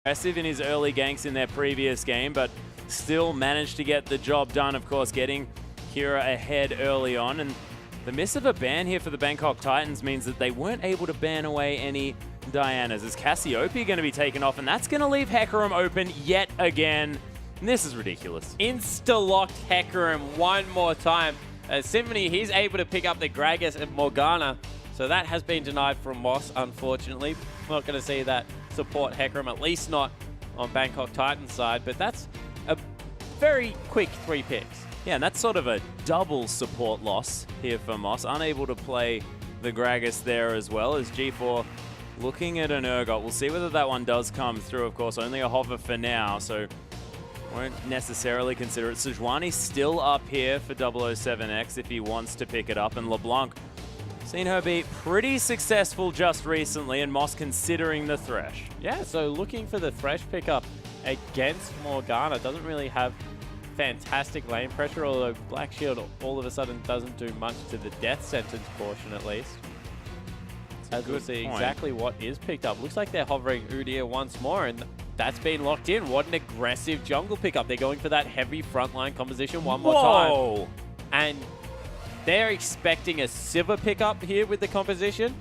aggressive in his early ganks in their previous game, but still managed to get the job done, of course, getting Kira ahead early on. And the miss of a ban here for the Bangkok Titans means that they weren't able to ban away any Dianas. Is Cassiopeia going to be taken off, and that's going to leave Hecarim open yet again. And this is ridiculous. Insta-locked Hecarim one more time. Symphony, he's able to pick up the Gragas and Morgana, so that has been denied from Moss, unfortunately. We're not going to see that support Hecarim, at least not on Bangkok Titans side, but that's a very quick 3 picks. Yeah, and that's sort of a double support loss here for Moss. Unable to play the Gragas there as well as G4 looking at an Urgot. We'll see whether that one does come through. Of course, only a hover for now, so won't necessarily consider it. Sejuani's still up here for 007X if he wants to pick it up, and LeBlanc, seen her be pretty successful just recently, and Moss considering the Thresh. Yeah, so looking for the Thresh pickup against Morgana. Doesn't really have fantastic lane pressure, although Black Shield all of a sudden doesn't do much to the death sentence portion at least. As we'll see exactly what is picked up. Looks like they're hovering Udyr once more, and that's been locked in. What an aggressive jungle pickup. They're going for that heavy frontline composition one more time. And they're expecting a Sivir pickup here with the composition,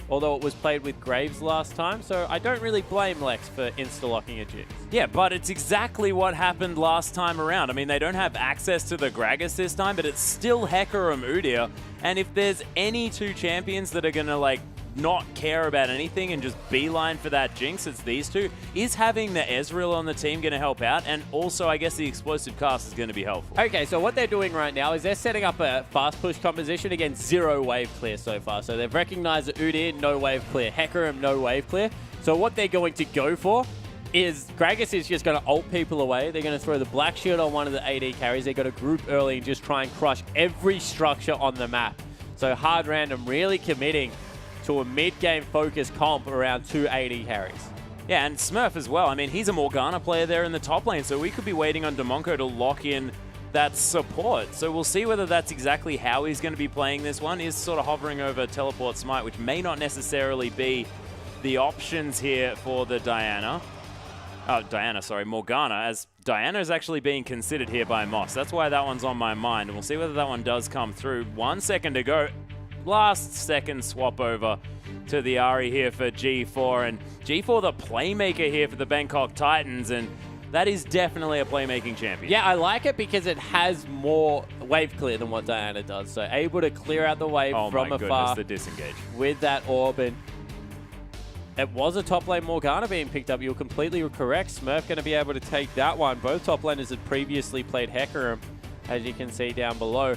although it was played with Graves last time, so I don't really blame Lex for insta-locking a Jinx. Yeah, but it's exactly what happened last time around. I mean, they don't have access to the Gragas this time, but it's still Hecarim Udyr, and if there's any two champions that are going to, like, not care about anything and just beeline for that Jinx, it's these two. Is having the Ezreal on the team going to help out? And also, I guess the explosive cast is going to be helpful. Okay, so what they're doing right now is they're setting up a fast push composition against 0 wave clear so far. So they've recognized that Udyr, no wave clear. Hecarim, no wave clear. So what they're going to go for is Gragas is just going to ult people away. They're going to throw the Black Shield on one of the AD carries. They're going to group early and just try and crush every structure on the map. So Hard Random really committing to a mid-game focus comp around 2 AD carries. Yeah, and Smurf as well. I mean, he's a Morgana player there in the top lane, so we could be waiting on Demonko to lock in that support. So we'll see whether that's exactly how he's going to be playing this one. He's sort of hovering over Teleport Smite, which may not necessarily be the options here for the Morgana, as Diana is actually being considered here by Moss. That's why that one's on my mind, and we'll see whether that one does come through. 1 second to go. Last second swap over to the Ahri here for G4, and G4 the playmaker here for the Bangkok Titans, and that is definitely a playmaking champion. Yeah, I like it because it has more wave clear than what Diana does, so able to clear out the wave from afar. Oh my goodness, the disengage. With that orb, and it was a top lane Morgana being picked up. You're completely correct. Smurf going to be able to take that one. Both top laners had previously played Hecarim, as you can see down below.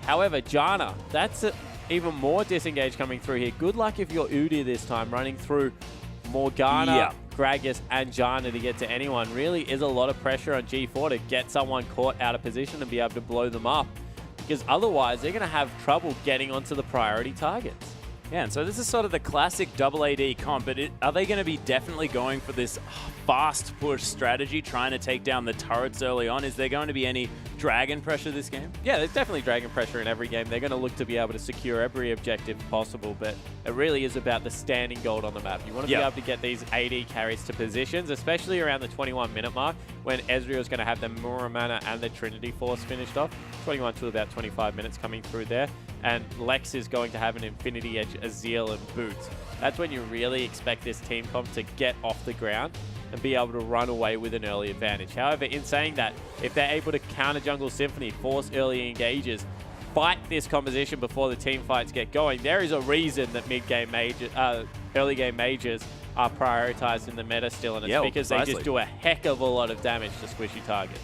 However, Janna, that's even more disengage coming through here. Good luck if you're Udyr this time, running through Morgana, Gragas, and Janna to get to anyone. Really is a lot of pressure on G4 to get someone caught out of position and be able to blow them up, because otherwise they're going to have trouble getting onto the priority targets. Yeah, and so this is sort of the classic double AD comp, but are they going to be definitely going for this fast push strategy, trying to take down the turrets early on? Is there going to be any dragon pressure this game? Yeah, there's definitely dragon pressure in every game. They're going to look to be able to secure every objective possible, but it really is about the standing gold on the map. You want to be able to get these AD carries to positions, especially around the 21-minute mark, when Ezreal is going to have the Muramana and the Trinity Force finished off. 21 to about 25 minutes coming through there. And Lex is going to have an Infinity Edge, Azeel, and Boots. That's when you really expect this team comp to get off the ground and be able to run away with an early advantage. However, in saying that, if they're able to counter Jungle Symphony, force early engages, fight this composition before the team fights get going, there is a reason that early game mages are prioritized in the meta still, and it's because they just do a heck of a lot of damage to squishy targets.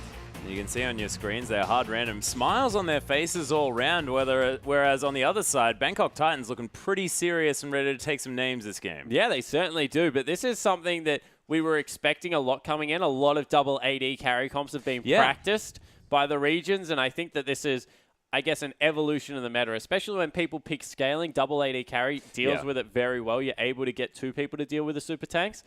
You can see on your screens there, Hard Random smiles on their faces all round, whereas on the other side, Bangkok Titans looking pretty serious and ready to take some names this game. Yeah, they certainly do, but this is something that we were expecting a lot coming in. A lot of double AD carry comps have been practiced by the regions, and I think that this is, I guess, an evolution of the meta, especially when people pick scaling. Double AD carry deals with it very well. You're able to get 2 people to deal with the super tanks,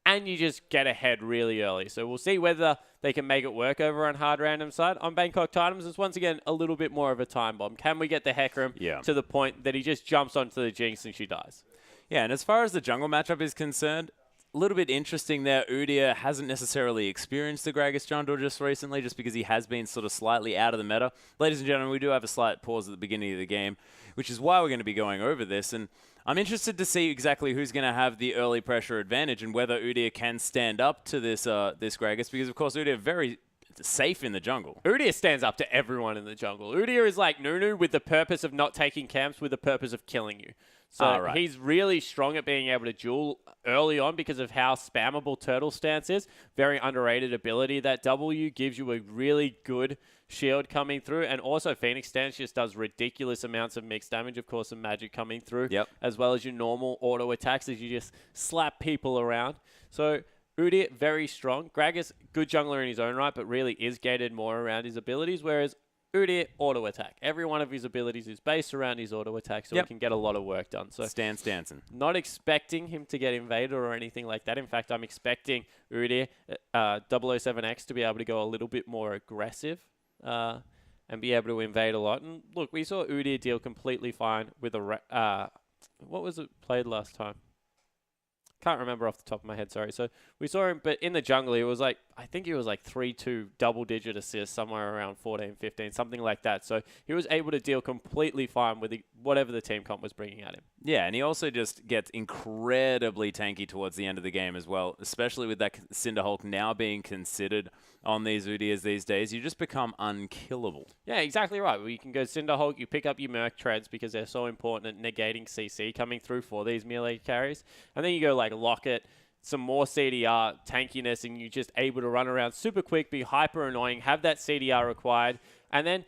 and you just get ahead really early. So we'll see whether they can make it work over on Hard Random side. On Bangkok Titans, it's once again a little bit more of a time bomb. Can we get the Hecarim to the point that he just jumps onto the Jinx and she dies? Yeah, and as far as the jungle matchup is concerned, a little bit interesting there. Udyr hasn't necessarily experienced the Gragas jungle just recently, just because he has been sort of slightly out of the meta. Ladies and gentlemen, we do have a slight pause at the beginning of the game, which is why we're going to be going over this. And I'm interested to see exactly who's going to have the early pressure advantage and whether Udyr can stand up to this this Gragas, because of course Udyr very safe in the jungle. Udyr stands up to everyone in the jungle. Udyr is like Nunu with the purpose of not taking camps, with the purpose of killing you. So he's really strong at being able to duel early on because of how spammable Turtle Stance is. Very underrated ability. That W gives you a really good shield coming through. And also Phoenix Stance just does ridiculous amounts of mixed damage, of course, and magic coming through. As well as your normal auto attacks as you just slap people around. So Udyr, very strong. Gragas, good jungler in his own right, but really is gated more around his abilities, whereas Udyr, auto attack. Every one of his abilities is based around his auto attack, so he can get a lot of work done. So Stance dancing. Not expecting him to get invaded or anything like that. In fact, I'm expecting Udyr, 007X to be able to go a little bit more aggressive and be able to invade a lot. And look, we saw Udyr deal completely fine with a... what was it played last time? Can't remember off the top of my head, sorry. So we saw him, but in the jungle, it was like, I think he was like 3-2 double-digit assists, somewhere around 14, 15, something like that. So he was able to deal completely fine with whatever the team comp was bringing at him. Yeah, and he also just gets incredibly tanky towards the end of the game as well, especially with that Cinderhulk now being considered on these Udyrs these days. You just become unkillable. Yeah, exactly right. Well, you can go Cinderhulk, you pick up your Merc Treads because they're so important at negating CC coming through for these melee carries. And then you go like Locket, some more CDR tankiness, and you're just able to run around super quick, be hyper annoying, have that CDR required. And then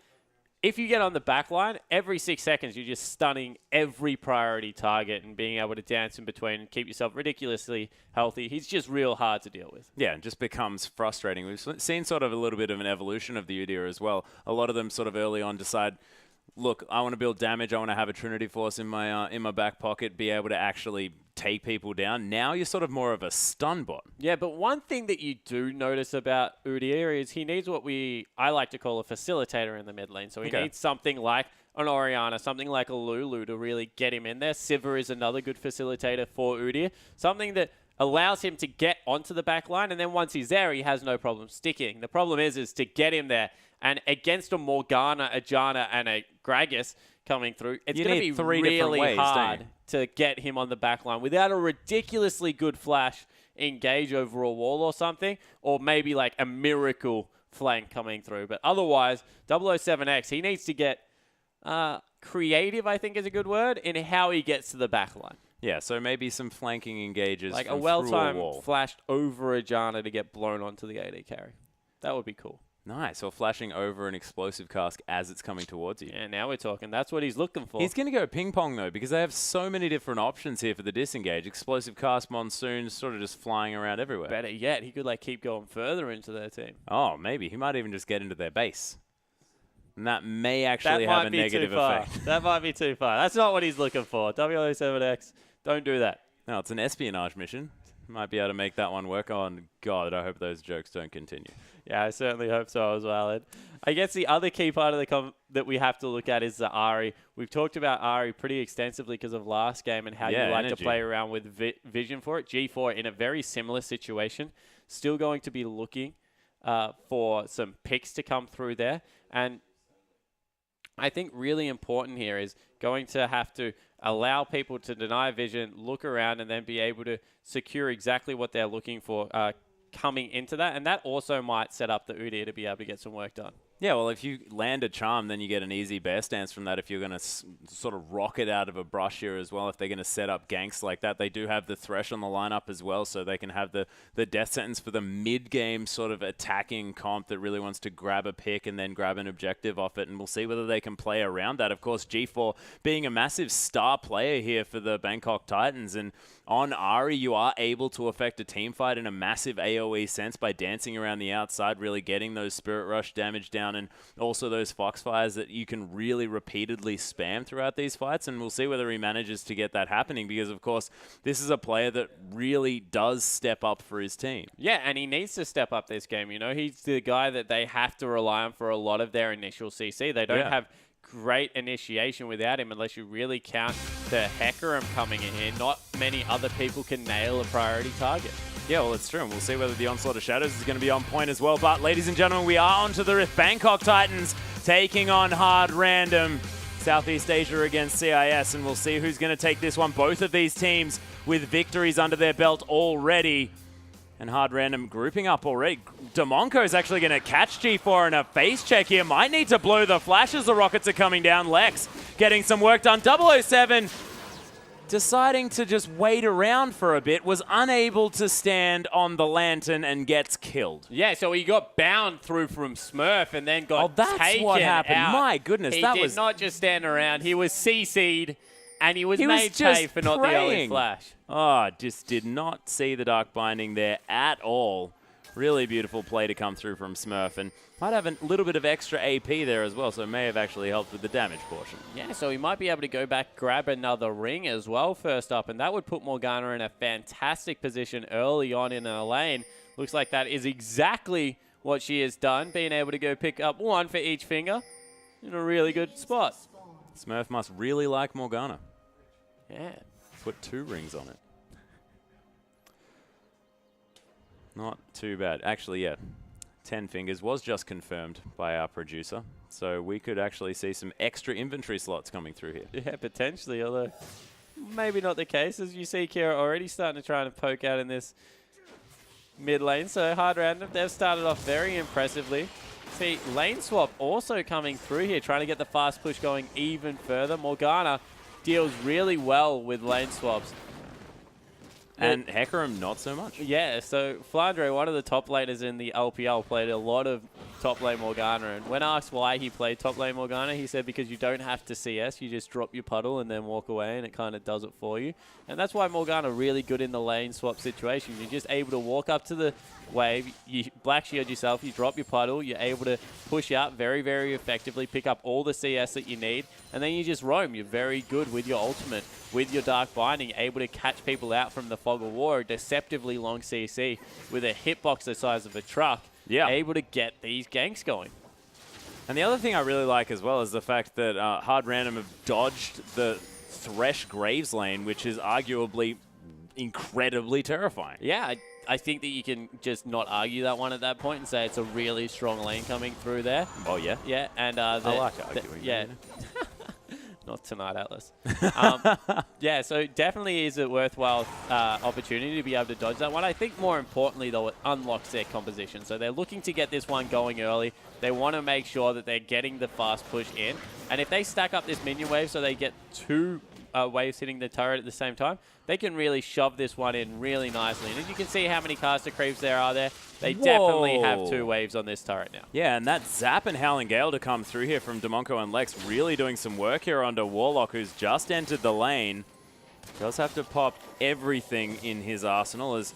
if you get on the back line, every 6 seconds, you're just stunning every priority target and being able to dance in between and keep yourself ridiculously healthy. He's just real hard to deal with. Yeah, it just becomes frustrating. We've seen sort of a little bit of an evolution of the Udyr as well. A lot of them sort of early on decide, look, I want to build damage. I want to have a Trinity Force in my back pocket, be able to actually take people down. Now you're sort of more of a stun bot. Yeah, but one thing that you do notice about Udyr is he needs what I like to call a facilitator in the mid lane. So he needs something like an Orianna, something like a Lulu to really get him in there. Sivir is another good facilitator for Udyr. Something that allows him to get onto the back line, and then once he's there, he has no problem sticking. The problem is to get him there. And against a Morgana, a Janna, and a Gragas coming through, it's going to be really hard to get him on the back line without a ridiculously good flash engage over a wall or something, or maybe like a miracle flank coming through. But otherwise, 007X, he needs to get creative, I think is a good word, in how he gets to the back line. Yeah, so maybe some flanking engages like a well-timed flashed over a Janna to get blown onto the AD carry. That would be cool. Nice, or flashing over an explosive cask as it's coming towards you. Yeah, now we're talking. That's what he's looking for. He's going to go ping pong, though, because they have so many different options here for the disengage. Explosive cask, monsoons, sort of just flying around everywhere. Better yet, he could like keep going further into their team. Oh, maybe. He might even just get into their base. And that may actually have a negative effect. That might be too far. That's not what he's looking for. W07X, don't do that. No, it's an espionage mission. Might be able to make that one work. Oh, God, I hope those jokes don't continue. Yeah, I certainly hope so as well. And I guess the other key part of the that we have to look at is the Ahri. We've talked about Ahri pretty extensively because of last game and how you like to play around with vision for it. G4 in a very similar situation, still going to be looking for some picks to come through there. And I think really important here is going to have to allow people to deny vision, look around, and then be able to secure exactly what they're looking for coming into that. And that also might set up the Udyr to be able to get some work done. Yeah, well, if you land a charm, then you get an easy bear stance from that. If you're going to sort of rocket out of a brush here as well, if they're going to set up ganks like that, they do have the Thresh on the lineup as well, so they can have the death sentence for the mid-game sort of attacking comp that really wants to grab a pick and then grab an objective off it, and we'll see whether they can play around that. Of course, G4 being a massive star player here for the Bangkok Titans, and on Ahri, you are able to affect a team fight in a massive AoE sense by dancing around the outside, really getting those Spirit Rush damage down, and also those Foxfires that you can really repeatedly spam throughout these fights. And we'll see whether he manages to get that happening, because, of course, this is a player that really does step up for his team. Yeah, and he needs to step up this game. You know, he's the guy that they have to rely on for a lot of their initial CC. They don't have great initiation without him unless you really count the Hecarim coming in here, not many other people can nail a priority target. Yeah, well, it's true, and we'll see whether the Onslaught of Shadows is going to be on point as well. But, ladies and gentlemen, we are on to the Rift. Bangkok Titans taking on Hard Random. Southeast Asia against CIS, and we'll see who's going to take this one. Both of these teams with victories under their belt already. And Hard Random grouping up already. Demonco is actually going to catch G4 in a face check here. Might need to blow the flash as the rockets are coming down. Lex getting some work done. 007 deciding to just wait around for a bit, was unable to stand on the lantern and gets killed. Yeah, so he got bound through from Smurf and then got that's taken what happened. out. My goodness, he that did was not just stand around. He was CC'd and he was made pay for not the early flash. Oh, just did not see the Dark Binding there at all. Really beautiful play to come through from Smurf, and might have a little bit of extra AP there as well, so it may have actually helped with the damage portion. Yeah, so he might be able to go back, grab another ring as well first up, and that would put Morgana in a fantastic position early on in her lane. Looks like that is exactly what she has done, being able to go pick up one for each finger in a really good spot. Smurf must really like Morgana. Yeah. Put 2 rings on it. Not too bad. Actually, yeah, 10 fingers was just confirmed by our producer. So we could actually see some extra inventory slots coming through here. Yeah, potentially, although maybe not the case, as you see Kira already starting to try and poke out in this mid lane. So Hard Random, they've started off very impressively. See, lane swap also coming through here, trying to get the fast push going even further. Morgana deals really well with lane swaps. And Hecarim, not so much. Yeah, so Flandre, one of the top laners in the LPL, played a lot of top lane Morgana. And when asked why he played top lane Morgana, he said because you don't have to CS, you just drop your puddle and then walk away, and it kind of does it for you. And that's why Morgana really good in the lane swap situation. You're just able to walk up to the wave, you black shield yourself, you drop your puddle, you're able to push out very, very effectively, pick up all the CS that you need, and then you just roam. You're very good with your ultimate, with your Dark Binding, able to catch people out from the Fog of War, deceptively long CC with a hitbox the size of a truck, able to get these ganks going. And the other thing I really like as well is the fact that Hard Random have dodged the Thresh Graves lane, which is arguably incredibly terrifying. Yeah, I think that you can just not argue that one at that point and say it's a really strong lane coming through there. Oh, yeah? Yeah, and I like arguing. Yeah. Not tonight, Atlas. Yeah, so definitely is a worthwhile opportunity to be able to dodge that one. I think more importantly, though, it unlocks their composition. So they're looking to get this one going early. They want to make sure that they're getting the fast push in. And if they stack up this minion wave so they get 2 waves hitting the turret at the same time, they can really shove this one in really nicely. And as you can see how many caster creeps there are there, they definitely have 2 waves on this turret now. Yeah, and that Zap and Howling Gale to come through here from Demonco and Lex, really doing some work here onto Warlock, who's just entered the lane. Does have to pop everything in his arsenal as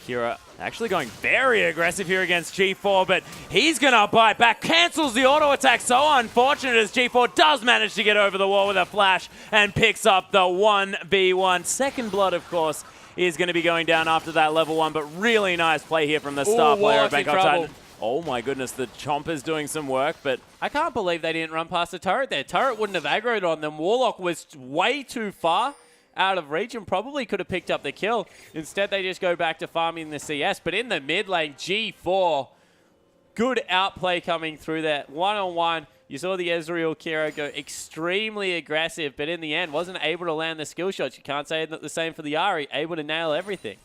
Kira actually going very aggressive here against G4, but he's going to bite back, cancels the auto attack. So unfortunate as G4 does manage to get over the wall with a flash and picks up the 1v1. Second blood, of course, is going to be going down after that level 1, but really nice play here from the star player of Bangkok Titan. Oh my goodness, the Chomper's doing some work, but I can't believe they didn't run past the turret there. Turret wouldn't have aggroed on them. Warlock was way too far out of reach and probably could have picked up the kill. Instead, they just go back to farming the CS. But in the mid lane, G4, good outplay coming through there. One-on-one, you saw the Ezreal Kira go extremely aggressive, but in the end, wasn't able to land the skill shots. You can't say the same for the Ahri, able to nail everything.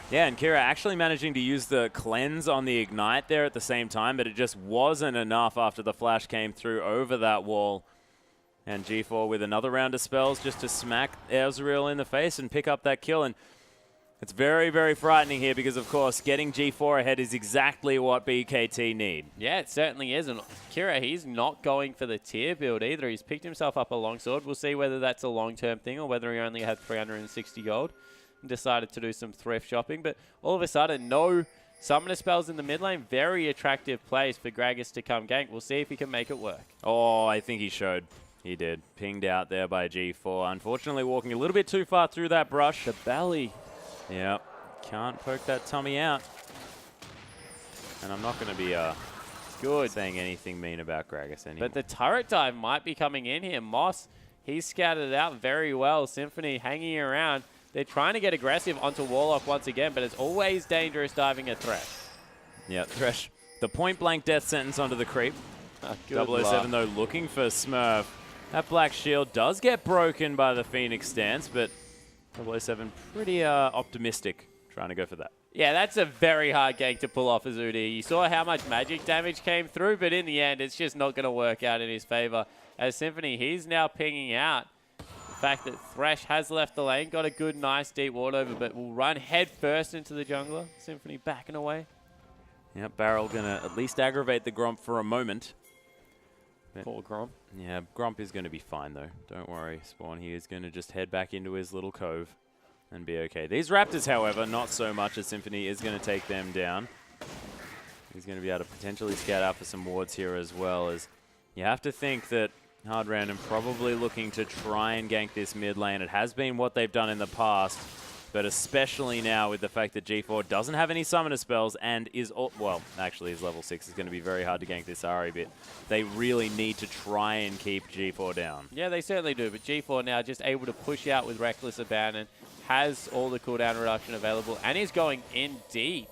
Yeah, and Kira actually managing to use the cleanse on the Ignite there at the same time, but it just wasn't enough after the flash came through over that wall. And G4 with another round of spells just to smack Ezreal in the face and pick up that kill. And it's very, very frightening here because, of course, getting G4 ahead is exactly what BKT need. Yeah, it certainly is. And Kira, he's not going for the tier build either. He's picked himself up a longsword. We'll see whether that's a long-term thing or whether he only had 360 gold and decided to do some thrift shopping. But all of a sudden, no summoner spells in the mid lane. Very attractive plays for Gragas to come gank. We'll see if he can make it work. Oh, I think he showed. He did. Pinged out there by G4. Unfortunately, walking a little bit too far through that brush. The belly. Yep. Can't poke that tummy out. And I'm not going to be saying anything mean about Gragas anymore. But the turret dive might be coming in here. Moss He scouted it out very well. Symphony hanging around. They're trying to get aggressive onto Warlock once again, but it's always dangerous diving a Thresh. Yeah, Thresh, the point-blank death sentence onto the creep. 007, though, looking for Smurf. That black shield does get broken by the Phoenix stance, but 007 pretty optimistic trying to go for that. Yeah, that's a very hard gank to pull off as Udi. You saw how much magic damage came through, but in the end, it's just not going to work out in his favor. As Symphony, he's now pinging out. The fact that Thresh has left the lane, got a good, nice, deep ward over, but will run head first into the jungler. Symphony backing away. Yep, Barrel going to at least aggravate the Gromp for a moment. Poor Gromp. Yeah, Gromp is going to be fine, though. Don't worry. Spawn here is going to just head back into his little cove and be okay. These Raptors, however, not so much, as Symphony is going to take them down. He's going to be able to potentially scout out for some wards here as well, as you have to think that Hard Random probably looking to try and gank this mid lane. It has been what they've done in the past, but especially now with the fact that G4 doesn't have any summoner spells and is, well, actually his level 6 is going to be very hard to gank this Ahri bit. They really need to try and keep G4 down. Yeah, they certainly do, but G4 now just able to push out with Reckless Abandon, has all the cooldown reduction available, and is going in deep.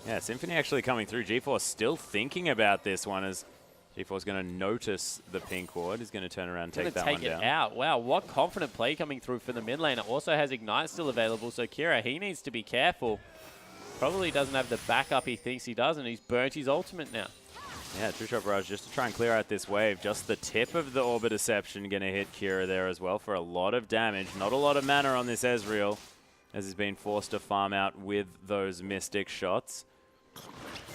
Yeah, Symphony actually coming through. G4 still thinking about this one, as G4 is going to notice the pink ward. He's going to turn around and take that one down. Take it out. Wow, what confident play coming through for the mid lane. It also has Ignite still available, so Kira, he needs to be careful. Probably doesn't have the backup he thinks he does, and he's burnt his ultimate now. Yeah, True Shot Barrage just to try and clear out this wave. Just the tip of the Orb of Deception going to hit Kira there as well for a lot of damage. Not a lot of mana on this Ezreal, as he's been forced to farm out with those Mystic shots.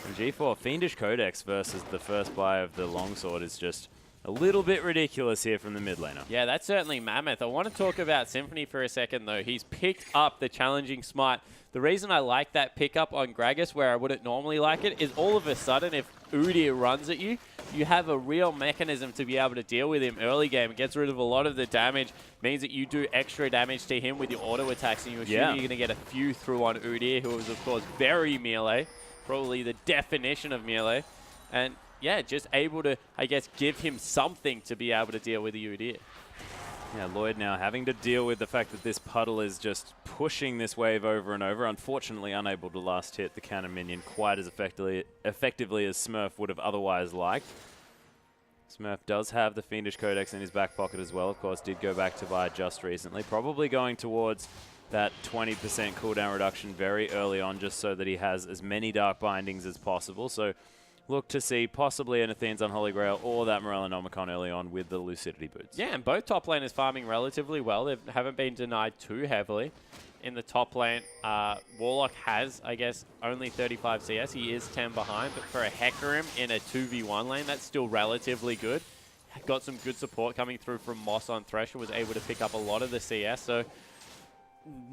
And G4, Fiendish Codex versus the first buy of the Longsword is just a little bit ridiculous here from the mid laner. Yeah, that's certainly mammoth. I want to talk about Symphony for a second, though. He's picked up the challenging smite. The reason I like that pickup on Gragas, where I wouldn't normally like it, is all of a sudden, if Udyr runs at you, you have a real mechanism to be able to deal with him early game. It gets rid of a lot of the damage, means that you do extra damage to him with your auto attacks, and you assume you're going to get a few through on Udyr, who is, of course, very melee. Probably the definition of melee. And yeah, just able to, I guess, give him something to be able to deal with the Udyr. Yeah, Lloyd now having to deal with the fact that this puddle is just pushing this wave over and over. Unfortunately, unable to last hit the counter minion quite as effectively as Smurf would have otherwise liked. Smurf does have the Fiendish Codex in his back pocket as well. Of course, did go back to buy just recently. Probably going towards that 20% cooldown reduction very early on, just so that he has as many Dark Bindings as possible. So look to see possibly an Athene's Unholy Grail or that Morellonomicon early on with the Lucidity Boots. Yeah, and both top laners farming relatively well. They haven't been denied too heavily. In the top lane, Warlock has, I guess, only 35 CS. He is 10 behind, but for a Hecarim in a 2v1 lane, that's still relatively good. Got some good support coming through from Moss on Thresh, was able to pick up a lot of the CS, so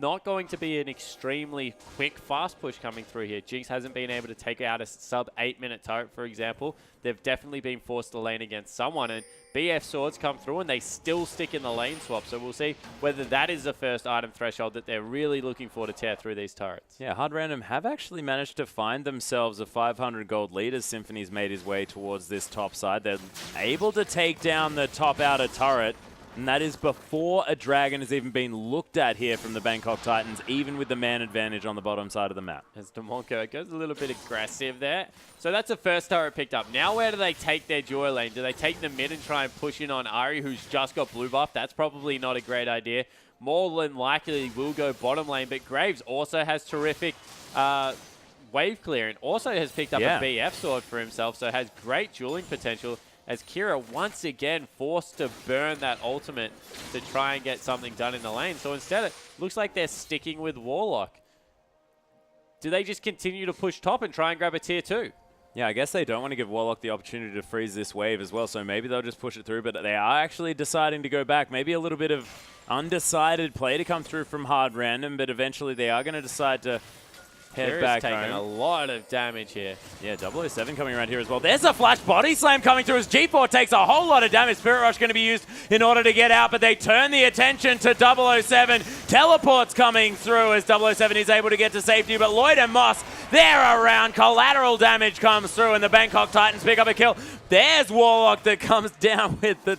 not going to be an extremely quick, fast push coming through here. Jinx hasn't been able to take out a sub 8-minute turret, for example. They've definitely been forced to lane against someone, and BF swords come through and they still stick in the lane swap. So we'll see whether that is the first item threshold that they're really looking for to tear through these turrets. Yeah, Hard Random have actually managed to find themselves a 500 gold lead as Symphony's made his way towards this top side. They're able to take down the top outer turret, and that is before a dragon has even been looked at here from the Bangkok Titans, even with the man advantage on the bottom side of the map. As Demonko goes a little bit aggressive there. So that's the first turret picked up. Now where do they take their duo lane? Do they take the mid and try and push in on Ahri, who's just got blue buff? That's probably not a great idea. More than likely will go bottom lane, but Graves also has terrific wave clear and also has picked up a BF sword for himself, so has great dueling potential. As Kira once again forced to burn that ultimate to try and get something done in the lane. So instead it looks like they're sticking with Warlock. Do they just continue to push top and try and grab a tier 2? Yeah, I guess they don't want to give Warlock the opportunity to freeze this wave as well, so maybe they'll just push it through, but they are actually deciding to go back. Maybe a little bit of undecided play to come through from Hard Random, but eventually they are going to decide to head back home. Taking a lot of damage here. Yeah, 007 coming around here as well. There's a flash body slam coming through as G4 takes a whole lot of damage. Spirit Rush going to be used in order to get out, but they turn the attention to 007. Teleports coming through as 007 is able to get to safety, but Lloyd and Moss, they're around. Collateral damage comes through, and the Bangkok Titans pick up a kill. There's Warlock that comes down with the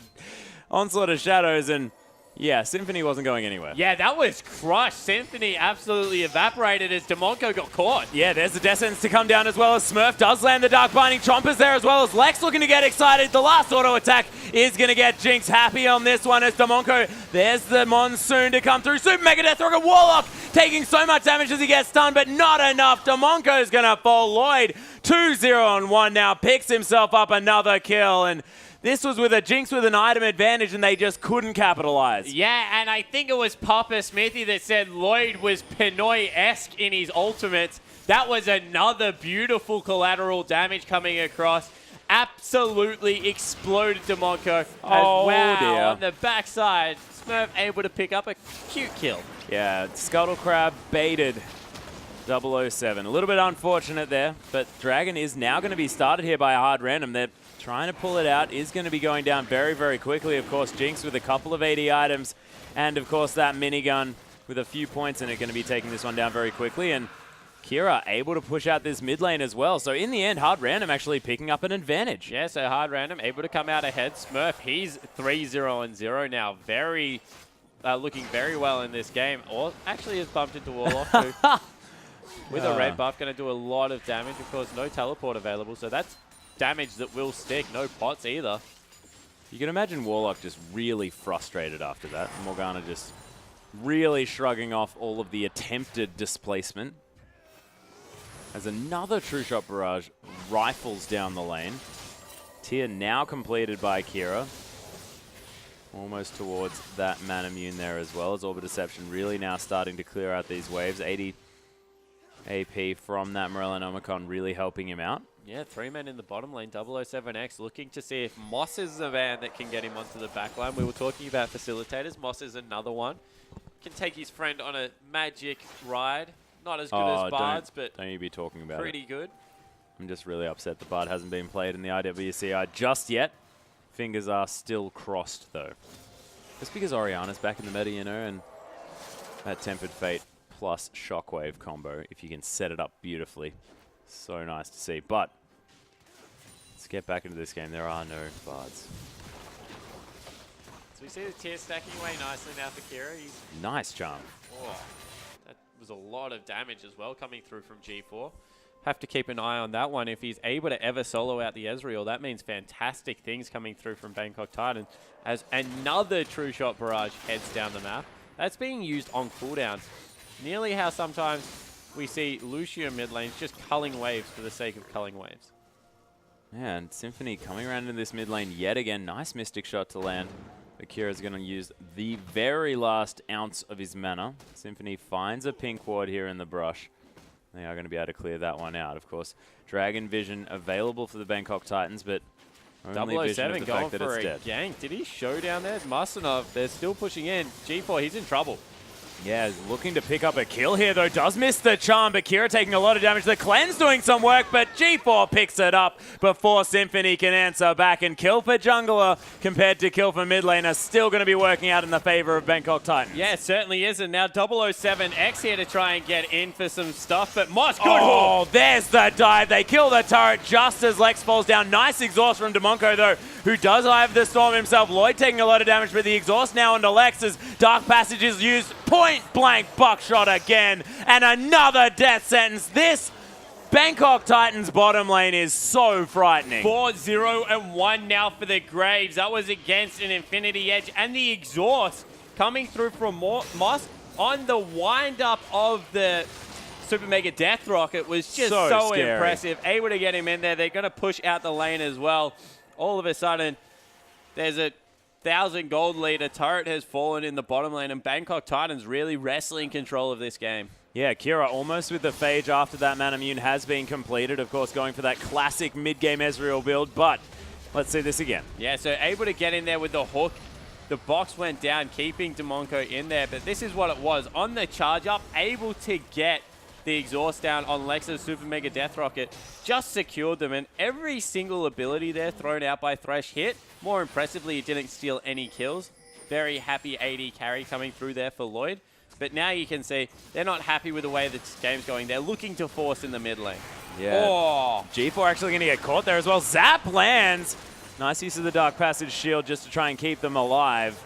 Onslaught of Shadows, and yeah, Symphony wasn't going anywhere. Yeah, that was crushed. Symphony absolutely evaporated as Demonco got caught. Yeah, there's the Death Sentence to come down as well as Smurf does land the Dark Binding. Chompers there as well as Lex looking to get excited. The last auto attack is going to get Jinx happy on this one as Demonco. There's the Monsoon to come through. Super Mega Death Rocket Warlock taking so much damage as he gets stunned, but not enough. Demonco is going to fall. Lloyd 2-0 on 1 now, picks himself up another kill, and this was with a Jinx with an item advantage, and they just couldn't capitalize. Yeah, and I think it was Papa Smithy that said Lloyd was Pinoy-esque in his ultimates. That was another beautiful collateral damage coming across. Absolutely exploded Demonco. Wow, dear. On the backside, Smurf able to pick up a cute kill. Yeah, Scuttle Crab baited 007. A little bit unfortunate there, but Dragon is now going to be started here by a hard random. They're trying to pull it out, is going to be going down very, very quickly. Of course, Jinx with a couple of 80 items, and of course that minigun with a few points in it, going to be taking this one down very quickly. And Kira able to push out this mid lane as well. So in the end, hard random actually picking up an advantage. Yeah, so hard random able to come out ahead. Smurf, he's 3-0-0 now. Very, looking very well in this game. Or actually has bumped into Warlock too. With a red buff, going to do a lot of damage. Of course, no teleport available, so that's damage that will stick. No pots either. You can imagine Warlock just really frustrated after that. Morgana just really shrugging off all of the attempted displacement. As another True Shot Barrage rifles down the lane. Tier now completed by Kira. Almost towards that Manamune there as well, as Orbit Deception really now starting to clear out these waves. 80 AP from that Morello Nomicon really helping him out. Yeah, 3 men in the bottom lane. 007X looking to see if Moss is the man that can get him onto the back line. We were talking about facilitators. Moss is another one. Can take his friend on a magic ride. Not as good as Bard's, but don't you be talking about pretty good. I'm just really upset the Bard hasn't been played in the IWCI just yet. Fingers are still crossed, though. Just because Oriana's back in the meta, you know, and that Tempered Fate plus Shockwave combo, if you can set it up beautifully. So nice to see. But let's get back into this game. There are no Bards. So we see the tier stacking away nicely now for Kira. He's nice charm. Oh, that was a lot of damage as well coming through from G4. Have to keep an eye on that one. If he's able to ever solo out the Ezreal, that means fantastic things coming through from Bangkok Titan as another True Shot Barrage heads down the map. That's being used on cooldown. Nearly how sometimes we see Lucio mid lanes just culling waves for the sake of culling waves. Yeah, and Symphony coming around in this mid lane yet again. Nice Mystic Shot to land. Akira's going to use the very last ounce of his mana. Symphony finds a pink ward here in the brush. They are going to be able to clear that one out, of course. Dragon Vision available for the Bangkok Titans, but only vision of the fact that it's dead. Gank. Did he show down there? Mustn't. They're still pushing in. G4, he's in trouble. Yeah, looking to pick up a kill here, though. Does miss the charm, but Kira taking a lot of damage. The cleanse doing some work, but G4 picks it up before Symphony can answer back. And kill for jungler compared to kill for mid laner still going to be working out in the favor of Bangkok Titans. Yeah, it certainly is. And now 007X here to try and get in for some stuff. But Moss, good Oh, hook. there's the dive. They kill the turret just as Lex falls down. Nice exhaust from Demonco, though, who does have the storm himself. Lloyd taking a lot of damage, but the exhaust now onto Lex as Dark Passage is used. Point blank buckshot again, and another death sentence. This Bangkok Titans bottom lane is so frightening. 4-0-1 now for the Graves. That was against an Infinity Edge, and the exhaust coming through from Moss on the wind-up of the Super Mega Death Rocket was just so impressive. Able to get him in there. They're going to push out the lane as well. All of a sudden, there's a 1,000 gold lead. A turret has fallen in the bottom lane, and Bangkok Titans really wrestling control of this game. Yeah, Kira almost with the Phage after that Manamune has been completed. Of course, going for that classic mid-game Ezreal build, but let's see this again. Yeah, so able to get in there with the hook. The box went down, keeping Demonco in there, but this is what it was. On the charge up, able to get the exhaust down on Lex's Super Mega Death Rocket, just secured them, and every single ability there thrown out by Thresh hit. More impressively, it didn't steal any kills. Very happy AD carry coming through there for Lloyd. But now you can see they're not happy with the way this game's going. They're looking to force in the mid lane. Yeah. Oh. G4 actually going to get caught there as well. Zap lands. Nice use of the Dark Passage shield just to try and keep them alive.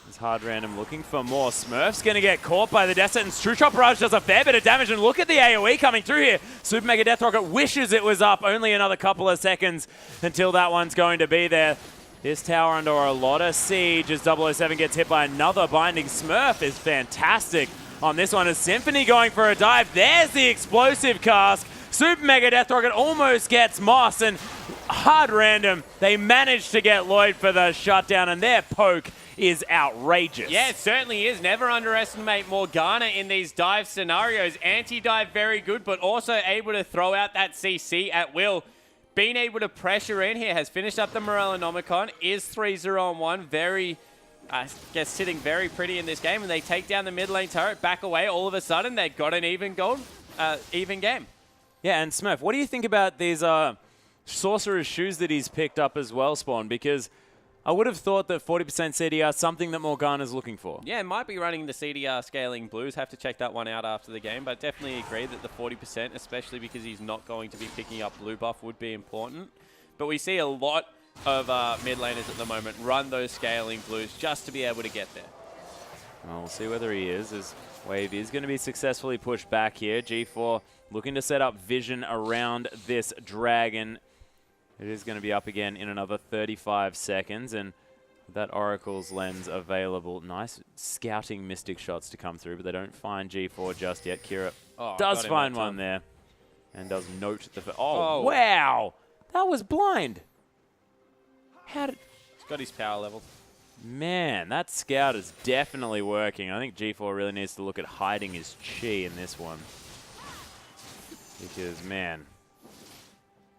It's hard random looking for more. Smurf's going to get caught by the Death Sentence. True Shot Barrage does a fair bit of damage, and look at the AoE coming through here. Super Mega Death Rocket wishes it was up. Only another couple of seconds until that one's going to be there. This tower under a lot of siege as 007 gets hit by another Binding. Smurf is fantastic on this one as Symphony going for a dive. There's the explosive cask. Super Mega Death Rocket almost gets Moss, and hard random, they managed to get Lloyd for the shutdown, and their poke is outrageous. Yeah, it certainly is. Never underestimate Morgana in these dive scenarios. Anti-dive very good, but also able to throw out that CC at will. Being able to pressure in here, has finished up the Morellonomicon, is 3-0 on 1. Very, I guess, sitting very pretty in this game, and they take down the mid lane turret, back away. All of a sudden, they've got an even game. Yeah, and Smurf, what do you think about these Sorcerer's Shoes that he's picked up as well, Spawn? Because I would have thought that 40% CDR is something that Morgana's looking for. Yeah, might be running the CDR scaling blues. Have to check that one out after the game, but definitely agree that the 40%, especially because he's not going to be picking up blue buff, would be important. But we see a lot of mid laners at the moment run those scaling blues just to be able to get there. Well, we'll see whether he is, as Wave is going to be successfully pushed back here. G4 looking to set up vision around this dragon. It is going to be up again in another 35 seconds, and that Oracle's Lens available. Nice scouting Mystic shots to come through, but they don't find G4 just yet. Kira does find one there, and does note the... Oh, wow! That was blind! How did... He's got his power level. Man, that scout is definitely working. I think G4 really needs to look at hiding his chi in this one. Because, man...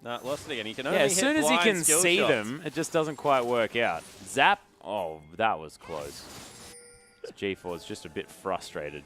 No, lost it again. He can only as soon as he can see shots. them, it just doesn't quite work out. Zap. Oh, that was close. G4 is just a bit frustrated.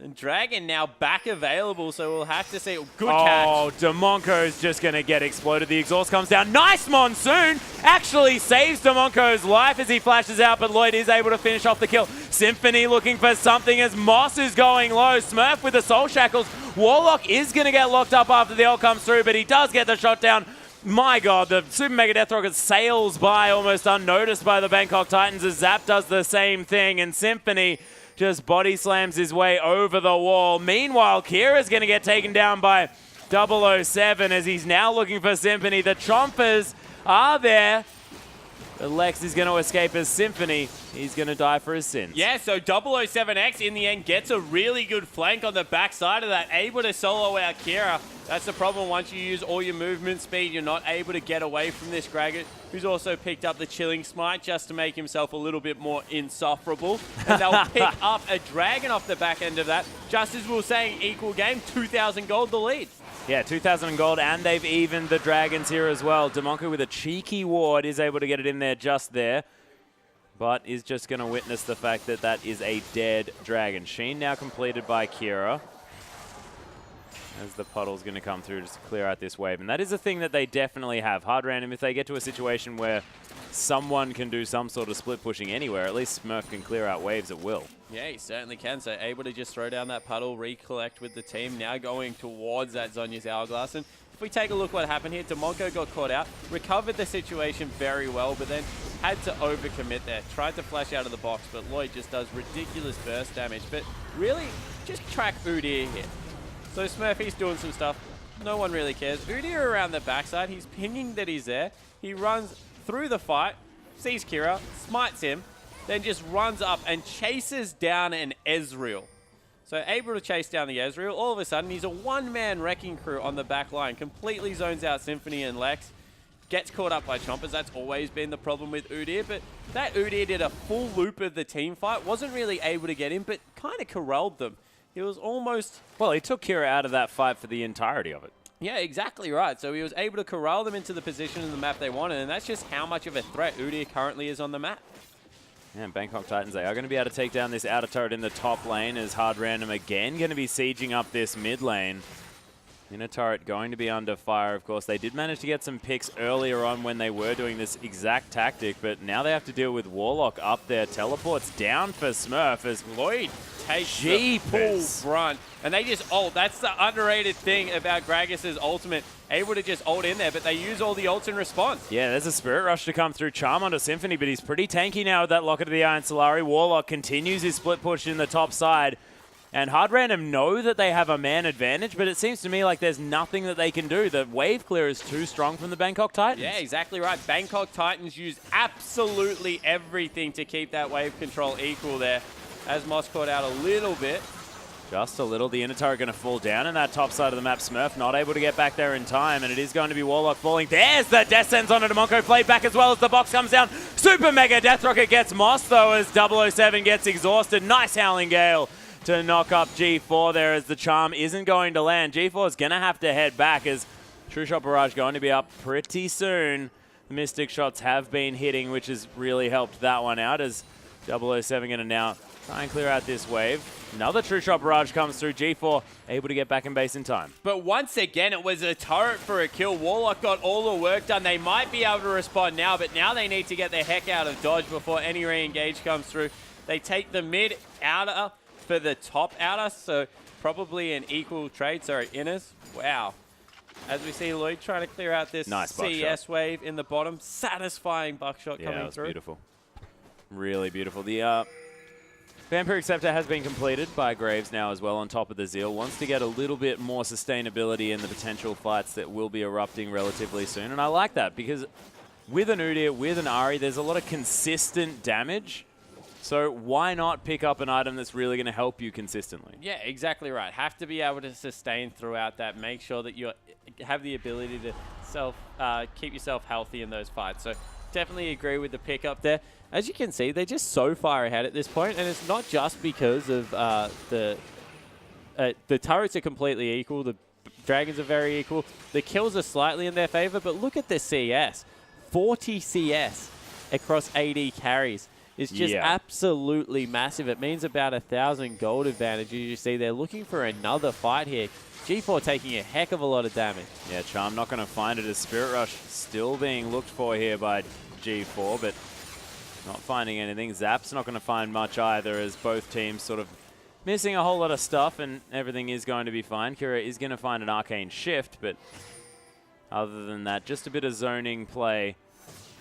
And Dragon now back available, so we'll have to see. Good catch. Oh, Demonco's just going to get exploded. The exhaust comes down. Nice Monsoon! Actually saves Demonco's life as he flashes out, but Lloyd is able to finish off the kill. Symphony looking for something as Moss is going low. Smurf with the Soul Shackles. Warlock is going to get locked up after the ult comes through, but he does get the shot down. My God, the Super Mega Death Rocket sails by almost unnoticed by the Bangkok Titans as Zap does the same thing, and Symphony just body slams his way over the wall. Meanwhile, Kira's going to get taken down by 007 as he's now looking for Symphony. The Chompers are there. But Lex is going to escape as Symphony. He's going to die for his sins. Yeah, so 007X in the end gets a really good flank on the backside of that, able to solo out Kira. That's the problem. Once you use all your movement speed, you're not able to get away from this Graggett, who's also picked up the Chilling Smite just to make himself a little bit more insufferable. And they'll pick up a Dragon off the back end of that. Just as we were saying, equal game, 2,000 gold the lead. Yeah, 2,000 gold, and they've evened the Dragons here as well. Demonco with a cheeky ward is able to get it in there just there, but is just going to witness the fact that that is a dead Dragon. Sheen now completed by Kira, as the puddle's going to come through just to clear out this wave. And that is a thing that they definitely have. Hard random, if they get to a situation where someone can do some sort of split pushing anywhere, at least Smurf can clear out waves at will. Yeah, he certainly can. So able to just throw down that puddle, recollect with the team, now going towards that Zhonya's Hourglass. And if we take a look what happened here, Demonco got caught out, recovered the situation very well, but then had to overcommit there. Tried to flash out of the box, but Lloyd just does ridiculous burst damage. But really, just track Udyr here. So Smurf, he's doing some stuff. No one really cares. Udyr around the backside, he's pinging that he's there. He runs through the fight, sees Kira, smites him, then just runs up and chases down an Ezreal. So able to chase down the Ezreal. All of a sudden, he's a one-man wrecking crew on the back line. Completely zones out Symphony and Lex. Gets caught up by Chompers. That's always been the problem with Udyr. But that Udyr did a full loop of the team fight. Wasn't really able to get in, but kind of corralled them. He was almost... Well, he took Kira out of that fight for the entirety of it. Yeah, exactly right. So he was able to corral them into the position in the map they wanted, and that's just how much of a threat Udyr currently is on the map. Yeah, Bangkok Titans, they are going to be able to take down this outer turret in the top lane as Hard Random again going to be sieging up this mid lane. Inner turret going to be under fire, of course. They did manage to get some picks earlier on when they were doing this exact tactic, but now they have to deal with Warlock up there. Teleports down for Smurf as Lloyd takes the full brunt. And they just ult. That's the underrated thing about Gragas' ultimate. Able to just ult in there, but they use all the ults in response. Yeah, there's a Spirit Rush to come through. Charm onto Symphony, but he's pretty tanky now with that Locket of the Iron Solari. Warlock continues his split push in the top side. And Hard Random know that they have a man advantage, but it seems to me like there's nothing that they can do. The wave clear is too strong from the Bangkok Titans. Yeah, exactly right. Bangkok Titans use absolutely everything to keep that wave control equal there. As Moss caught out a little bit. Just a little. The inner turret going to fall down in that top side of the map. Smurf not able to get back there in time, and it is going to be Warlock falling. There's the Death Sends onto Demonko. Played back as well as the box comes down. Super Mega Death Rocket gets Moss, though, as 007 gets exhausted. Nice Howling Gale to knock up G4 there as the charm isn't going to land. G4 is going to have to head back as True Shot Barrage going to be up pretty soon. The Mystic Shots have been hitting, which has really helped that one out as 007 going to now try and clear out this wave. Another True Shot Barrage comes through. G4 able to get back in base in time. But once again, it was a turret for a kill. Warlock got all the work done. They might be able to respond now, but now they need to get their heck out of dodge before any re-engage comes through. They take the mid outer for the top outer, so probably an equal trade. Sorry, inners. Wow. As we see Lloyd trying to clear out this nice CS wave in the bottom. Satisfying buckshot coming that was through. Beautiful. Really beautiful. The Vampiric Scepter has been completed by Graves now as well on top of the Zeal. Wants to get a little bit more sustainability in the potential fights that will be erupting relatively soon. And I like that because with an Udyr, with an Ahri, there's a lot of consistent damage. So why not pick up an item that's really going to help you consistently? Yeah, exactly right. Have to be able to sustain throughout that. Make sure that you have the ability to keep yourself healthy in those fights. So definitely agree with the pickup there. As you can see, they're just so far ahead at this point, and it's not just because of the turrets are completely equal. The dragons are very equal. The kills are slightly in their favor, but look at the CS. 40 CS across AD carries. It's just absolutely massive. It means about 1,000 gold advantage. As you see, they're looking for another fight here. G4 taking a heck of a lot of damage. Yeah, Charm not going to find it as Spirit Rush still being looked for here by G4, but not finding anything. Zap's not going to find much either as both teams sort of missing a whole lot of stuff and everything is going to be fine. Kira is going to find an Arcane Shift, but other than that, just a bit of zoning play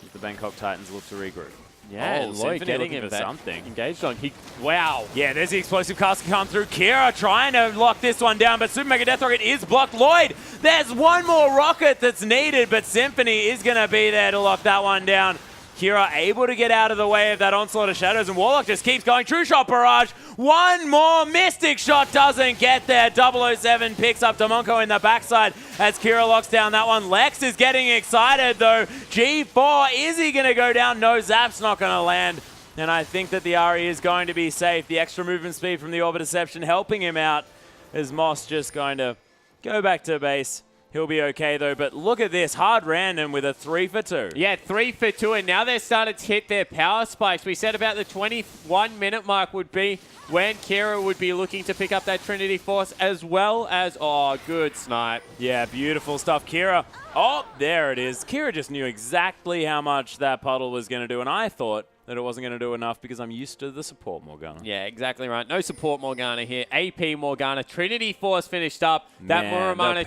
as the Bangkok Titans look to regroup. Yeah, Lloyd getting him something. Engaged on. Wow. Yeah, there's the explosive cast come through. Kira trying to lock this one down, but Super Mega Death Rocket is blocked. Lloyd, there's one more rocket that's needed, but Symphony is going to be there to lock that one down. Kira able to get out of the way of that onslaught of shadows, and Warlock just keeps going. True Shot Barrage. One more Mystic Shot doesn't get there. 007 picks up Demonko in the backside as Kira locks down that one. Lex is getting excited though. G4, is he going to go down? No, Zap's not going to land. And I think that the Ahri is going to be safe. The extra movement speed from the Orbit Deception helping him out as Moss just going to go back to base. He'll be okay, though. But look at this. Hard Random with a 3 for 2. Yeah, 3 for 2. And now they're starting to hit their power spikes. We said about the 21-minute mark would be when Kira would be looking to pick up that Trinity Force as well as... Oh, good snipe. Yeah, beautiful stuff. Kira. Oh, there it is. Kira just knew exactly how much that puddle was going to do. And I thought that it wasn't going to do enough because I'm used to the support Morgana. Yeah, exactly right. No support Morgana here. AP Morgana. Trinity Force finished up. That Muramana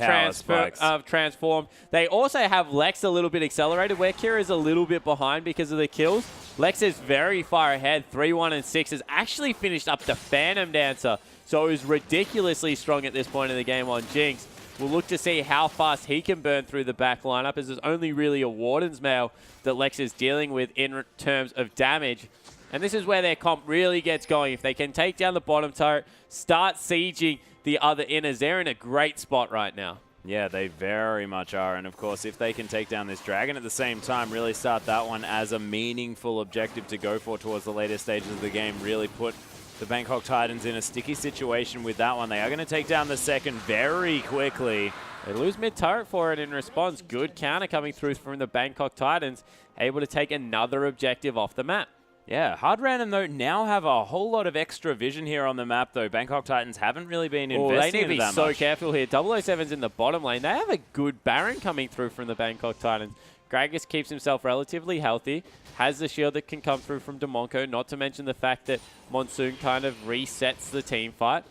transformed. They also have Lex a little bit accelerated, where Kira is a little bit behind because of the kills. Lex is very far ahead. 3-1 and 6 has actually finished up the Phantom Dancer. So it was ridiculously strong at this point in the game on Jinx. We'll look to see how fast he can burn through the back lineup, as there's only really a Warden's Mail that Lex is dealing with in terms of damage. And this is where their comp really gets going. If they can take down the bottom turret, start sieging the other inners, they're in a great spot right now. Yeah, they very much are. And of course, if they can take down this dragon at the same time, really start that one as a meaningful objective to go for towards the later stages of the game, really put the Bangkok Titans in a sticky situation with that one. They are going to take down the second very quickly. They lose mid-turret for it in response. Good counter coming through from the Bangkok Titans, able to take another objective off the map. Yeah, Hard Random, though, now have a whole lot of extra vision here on the map, though. Bangkok Titans haven't really been investing in that much. They need to be so careful here. 007's in the bottom lane. They have a good Baron coming through from the Bangkok Titans. Gragas keeps himself relatively healthy, has the shield that can come through from Demonco, not to mention the fact that Monsoon kind of resets the team fight.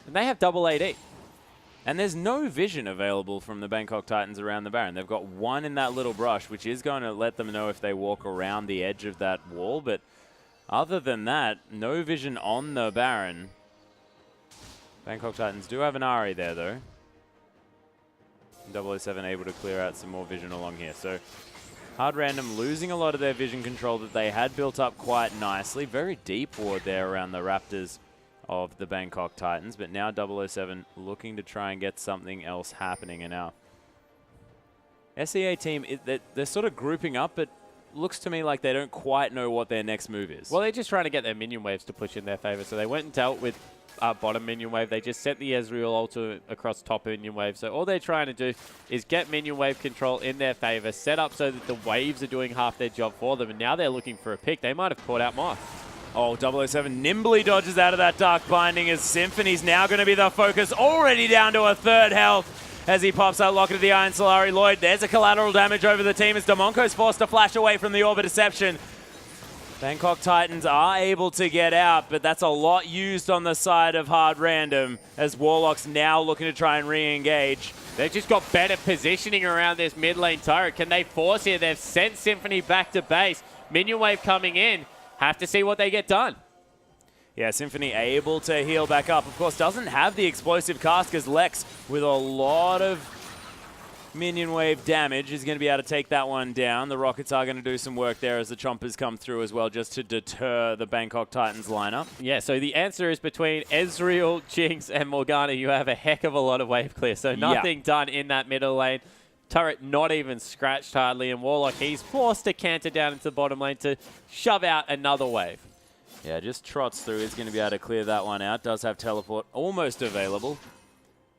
And they have double AD. And there's no vision available from the Bangkok Titans around the Baron. They've got one in that little brush, which is going to let them know if they walk around the edge of that wall, but other than that, no vision on the Baron. Bangkok Titans do have an Ari there, though. 007 able to clear out some more vision along here. So Hard Random losing a lot of their vision control that they had built up quite nicely. Very deep ward there around the Raptors of the Bangkok Titans. But now 007 looking to try and get something else happening. And now SEA team, they're sort of grouping up, but looks to me like they don't quite know what their next move is. Well, they're just trying to get their minion waves to push in their favor. So they went and dealt with bottom minion wave. They just set the Ezreal ulti across top minion wave. So all they're trying to do is get minion wave control in their favor, set up so that the waves are doing half their job for them. And now they're looking for a pick. They might have caught out Moth. Oh, 007 nimbly dodges out of that Dark Binding as Symphony's now going to be the focus. Already down to a third health as he pops out Locket of the Iron Solari Lloyd. There's a collateral damage over the team as Demonco's forced to flash away from the Orb of Deception. Bangkok Titans are able to get out, but that's a lot used on the side of Hard Random as Warlock's now looking to try and re-engage. They've just got better positioning around this mid lane turret. Can they force here? They've sent Symphony back to base. Minion wave coming in. Have to see what they get done. Yeah, Symphony able to heal back up. Of course, doesn't have the explosive cast because Lex, with a lot of minion wave damage, is going to be able to take that one down. The Rockets are going to do some work there as the Chompers come through as well, just to deter the Bangkok Titans lineup. Yeah, so the answer is between Ezreal, Jinx, and Morgana, you have a heck of a lot of wave clear. So nothing done in that middle lane. Turret not even scratched hardly, and Warlock, he's forced to canter down into the bottom lane to shove out another wave. Yeah, just trots through. He's going to be able to clear that one out. Does have teleport almost available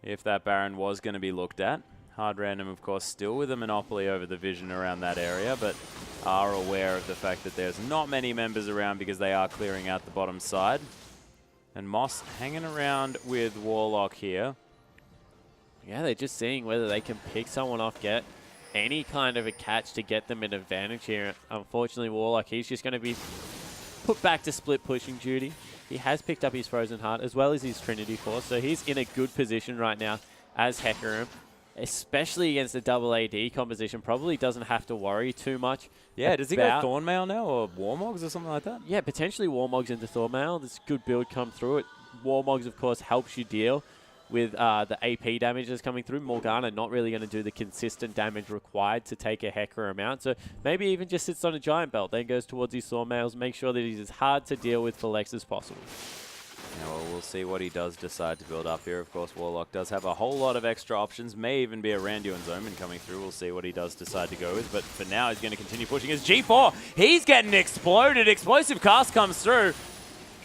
if that Baron was going to be looked at. Hard Random, of course, still with a monopoly over the vision around that area, but are aware of the fact that there's not many members around because they are clearing out the bottom side. And Moss hanging around with Warlock here. Yeah, they're just seeing whether they can pick someone off, get any kind of a catch to get them an advantage here. Unfortunately, Warlock, he's just going to be put back to split pushing duty. He has picked up his Frozen Heart as well as his Trinity Force, so he's in a good position right now as Hecarim, especially against the double AD composition. Probably doesn't have to worry too much. Yeah, does he go Thornmail now or Warmogs or something like that? Yeah, potentially Warmogs into Thornmail. This good build come through it. Warmogs, of course, helps you deal with the AP damage that's coming through. Morgana not really going to do the consistent damage required to take a Hecarim out. So maybe even just sits on a Giant Belt, then goes towards his Thornmails, make sure that he's as hard to deal with for Lex as possible. Yeah, well, we'll see what he does decide to build up here. Of course, Warlock does have a whole lot of extra options. May even be a Randuin Zoman coming through. We'll see what he does decide to go with. But for now, he's going to continue pushing his G4. He's getting exploded. Explosive cast comes through.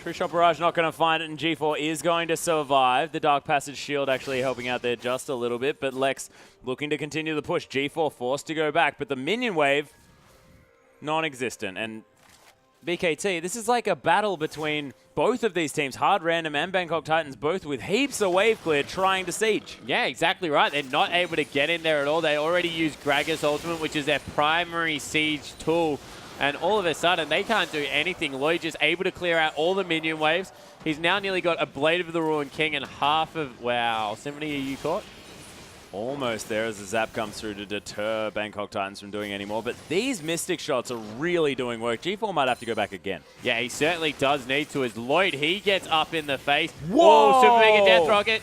True Shot Barrage not going to find it, and G4 is going to survive. The Dark Passage Shield actually helping out there just a little bit, but Lex looking to continue the push. G4 forced to go back, but the minion wave, non-existent. And BKT, this is like a battle between both of these teams, Hard Random and Bangkok Titans, both with heaps of wave clear trying to siege. Yeah, exactly right. They're not able to get in there at all. They already used Gragas Ultimate, which is their primary siege tool. And all of a sudden, they can't do anything. Lloyd just able to clear out all the minion waves. He's now nearly got a Blade of the Ruined King and half of... Wow, Symphony, are you caught? Almost there as the zap comes through to deter Bangkok Titans from doing any more. But these Mystic shots are really doing work. G4 might have to go back again. Yeah, he certainly does need to. As Lloyd, he gets up in the face. Whoa! Super Mega Death Rocket.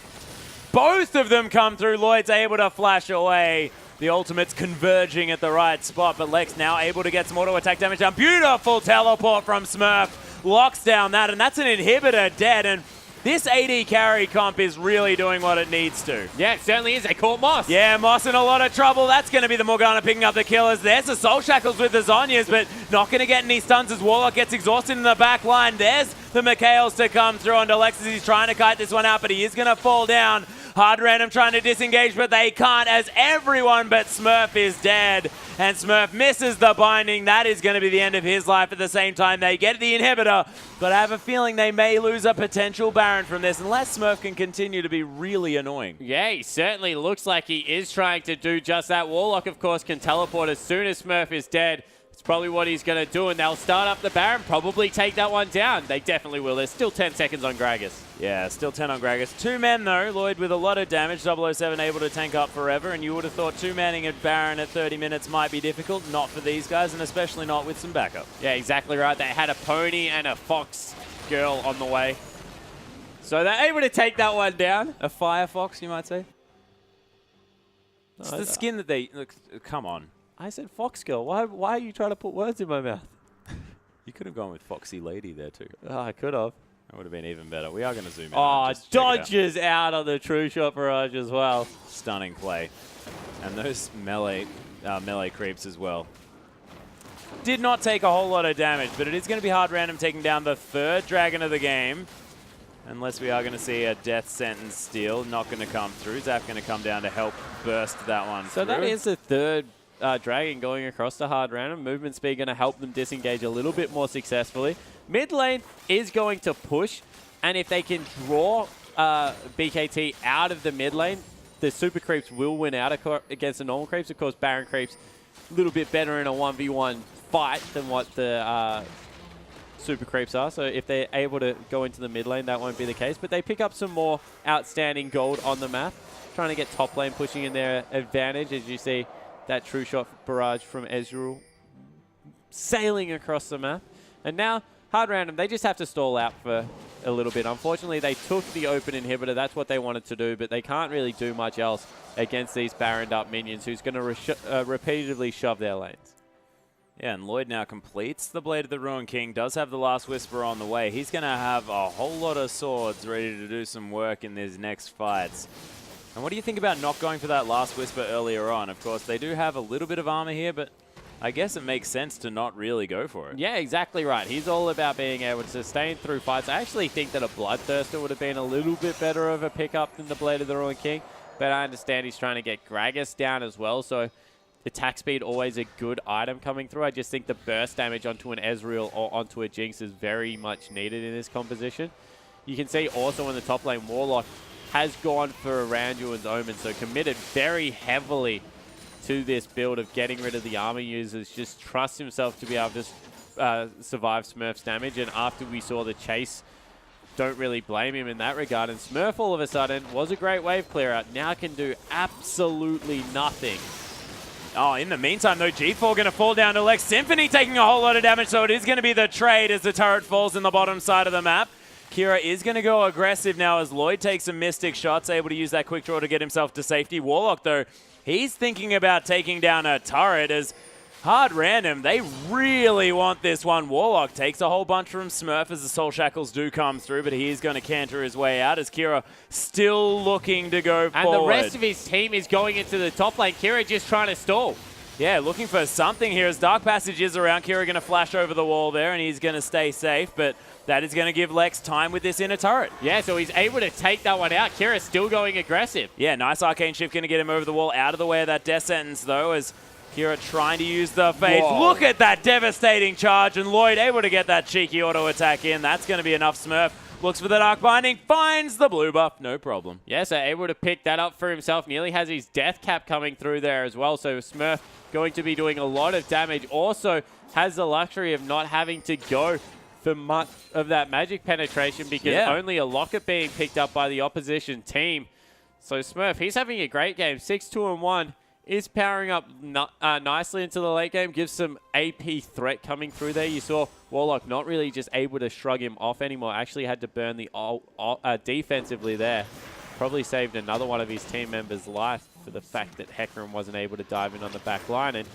Both of them come through. Lloyd's able to flash away. The ultimate's converging at the right spot, but Lex now able to get some auto attack damage down. Beautiful teleport from Smurf. Locks down that, and that's an inhibitor dead. And this AD carry comp is really doing what it needs to. Yeah, it certainly is. They caught Moss. Yeah, Moss in a lot of trouble. That's going to be the Morgana picking up the killers. There's the Soul Shackles with the Zonyas, but not going to get any stuns as Warlock gets exhausted in the back line. There's the Mikhails to come through onto Lex as he's trying to kite this one out, but he is going to fall down. Hard Random trying to disengage, but they can't as everyone but Smurf is dead. And Smurf misses the binding. That is going to be the end of his life. At the same time, they get the inhibitor, but I have a feeling they may lose a potential Baron from this unless Smurf can continue to be really annoying. Yeah, he certainly looks like he is trying to do just that. Warlock, of course, can teleport as soon as Smurf is dead. It's probably what he's going to do, and they'll start up the Baron, probably take that one down. They definitely will. There's still 10 seconds on Gragas. Yeah, still 10 on Gragas. 2 men, though. Lloyd with a lot of damage. 007 able to tank up forever, and you would have thought 2-manning a Baron at 30 minutes might be difficult. Not for these guys, and especially not with some backup. Yeah, exactly right. They had a Pony and a Fox girl on the way. So they're able to take that one down. A Firefox, you might say? It's the skin that they... Look, come on. I said Fox girl. Why are you trying to put words in my mouth? You could have gone with Foxy Lady there, too. Oh, I could have. That would have been even better. We are going to zoom in. Oh, dodges out on the True Shot barrage as well. Stunning play. And those melee creeps as well. Did not take a whole lot of damage, but it is going to be Hard Random taking down the 3rd dragon of the game. Unless we are going to see a death sentence steal. Not going to come through. Zap going to come down to help burst that one So through. that is the 3rd dragon going across to Hard Random. Movement speed going to help them disengage a little bit more successfully. Mid lane is going to push, and if they can draw BKT out of the mid lane, the super creeps will win out against the normal creeps. Of course, Baron creeps a little bit better in a 1v1 fight than what the super creeps are. So if they're able to go into the mid lane, that won't be the case. But they pick up some more outstanding gold on the map, trying to get top lane pushing in their advantage, as you see that True Shot barrage from Ezreal sailing across the map. And now, Hard Random, they just have to stall out for a little bit. Unfortunately, they took the open inhibitor. That's what they wanted to do, but they can't really do much else against these Baroned up minions who's going to repeatedly shove their lanes. Yeah, and Lloyd now completes the Blade of the Ruined King, does have the Last Whisper on the way. He's going to have a whole lot of swords ready to do some work in these next fights. And what do you think about not going for that Last Whisper earlier on? Of course, they do have a little bit of armor here, but I guess it makes sense to not really go for it. Yeah, exactly right. He's all about being able to sustain through fights. I actually think that a Bloodthirster would have been a little bit better of a pickup than the Blade of the Ruined King, but I understand he's trying to get Gragas down as well, so attack speed always a good item coming through. I just think the burst damage onto an Ezreal or onto a Jinx is very much needed in this composition. You can see also in the top lane, Warlock has gone for a Randuin's Omen, so committed very heavily to this build of getting rid of the armor users, just trusts himself to be able to survive Smurf's damage, and after we saw the chase, don't really blame him in that regard. And Smurf all of a sudden was a great wave clear out, now can do absolutely nothing. Oh, in the meantime, though, G4 going to fall down to Lex. Symphony taking a whole lot of damage, so it is going to be the trade as the turret falls in the bottom side of the map. Kira is going to go aggressive now as Lloyd takes some Mystic shots, able to use that quick draw to get himself to safety. Warlock, though, he's thinking about taking down a turret as Hard Random, they really want this one. Warlock takes a whole bunch from Smurf as the Soul Shackles do come through, but he is going to canter his way out as Kira still looking to go forward. And the rest of his team is going into the top lane. Kira just trying to stall. Yeah, looking for something here as Dark Passage is around. Kira going to flash over the wall there, and he's going to stay safe, but that is going to give Lex time with this inner turret. Yeah, so he's able to take that one out. Kira's still going aggressive. Yeah, nice Arcane Shift going to get him over the wall. Out of the way of that Death Sentence, though, as Kira trying to use the Faith. Whoa. Look at that devastating charge, and Lloyd able to get that cheeky auto attack in. That's going to be enough. Smurf looks for the Dark Binding, finds the blue buff, no problem. Yeah, so able to pick that up for himself. Nearly has his death cap coming through there as well, so Smurf going to be doing a lot of damage. Also has the luxury of not having to go for much of that magic penetration because only a locket being picked up by the opposition team. So Smurf, he's having a great game. 6-2-1. Is powering up nicely into the late game. Gives some AP threat coming through there. You saw Warlock not really just able to shrug him off anymore. Actually had to burn the defensively there. Probably saved another one of his team members' life for the fact that Hecarim wasn't able to dive in on the back line. And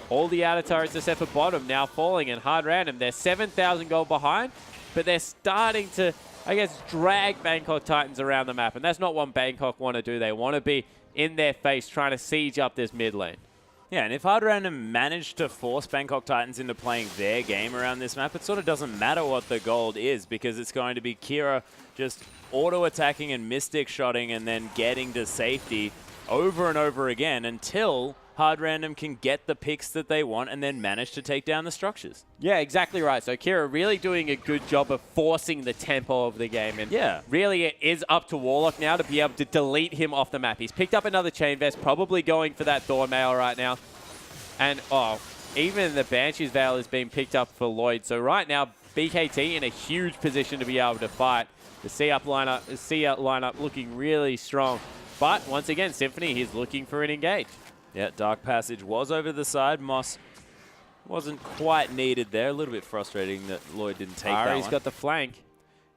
all the outer turrets except for bottom now falling, and Hard Random, they're 7,000 gold behind, but they're starting to, I guess, drag Bangkok Titans around the map. And that's not what Bangkok want to do. They want to be in their face trying to siege up this mid lane. Yeah, and if Hard Random managed to force Bangkok Titans into playing their game around this map, it sort of doesn't matter what the gold is, because it's going to be Kira just auto-attacking and mystic shotting and then getting to safety over and over again until Hard Random can get the picks that they want and then manage to take down the structures. Yeah, exactly right. So Kira really doing a good job of forcing the tempo of the game. And yeah, really it is up to Warlock now to be able to delete him off the map. He's picked up another Chain Vest, probably going for that Thorn Mail right now. And, oh, even the Banshee's Veil is being picked up for Lloyd. So right now, BKT in a huge position to be able to fight. The C-up lineup looking really strong. But once again, Symphony, he's looking for an engage. Yeah, Dark Passage was over the side. Moss wasn't quite needed there. A little bit frustrating that Lloyd didn't take that one. He's got the flank.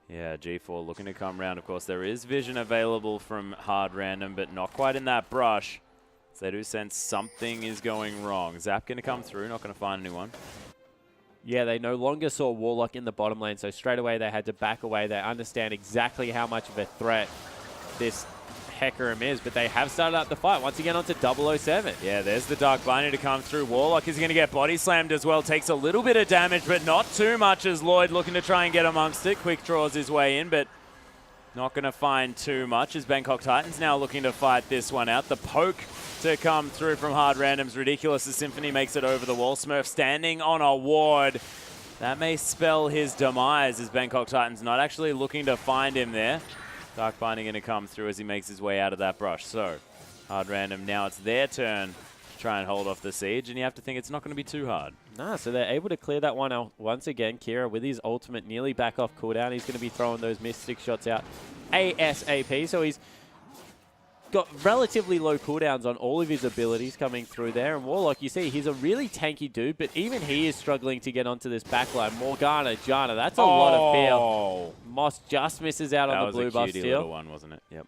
Yeah, G4 looking to come round. Of course, there is vision available from Hard Random, but not quite in that brush. So they do sense something is going wrong. Zap going to come through, not going to find anyone. Yeah, they no longer saw Warlock in the bottom lane, so straight away they had to back away. They understand exactly how much of a threat this Hecarim is, but they have started up the fight. Once again onto 007. Yeah, there's the Dark Binding to come through. Warlock is going to get body slammed as well. Takes a little bit of damage, but not too much as Lloyd looking to try and get amongst it. Quick draws his way in, but not going to find too much as Bangkok Titans now looking to fight this one out. The poke to come through from Hard Random's ridiculous as Symphony makes it over the wall. Smurf standing on a ward. That may spell his demise as Bangkok Titans not actually looking to find him there. Dark Binding going to come through as he makes his way out of that brush. So, Hard Random, now it's their turn to try and hold off the siege, and you have to think it's not going to be too hard. Nah, so they're able to clear that one out once again. Kira with his ultimate nearly back off cooldown. He's going to be throwing those mystic shots out ASAP. So he's got relatively low cooldowns on all of his abilities coming through there. And Warlock, you see, he's a really tanky dude, but even he is struggling to get onto this backline. Morgana, Janna, that's a lot of feel. Moss just misses out on the blue buff steal. That was a cutie little one, wasn't it? Yep.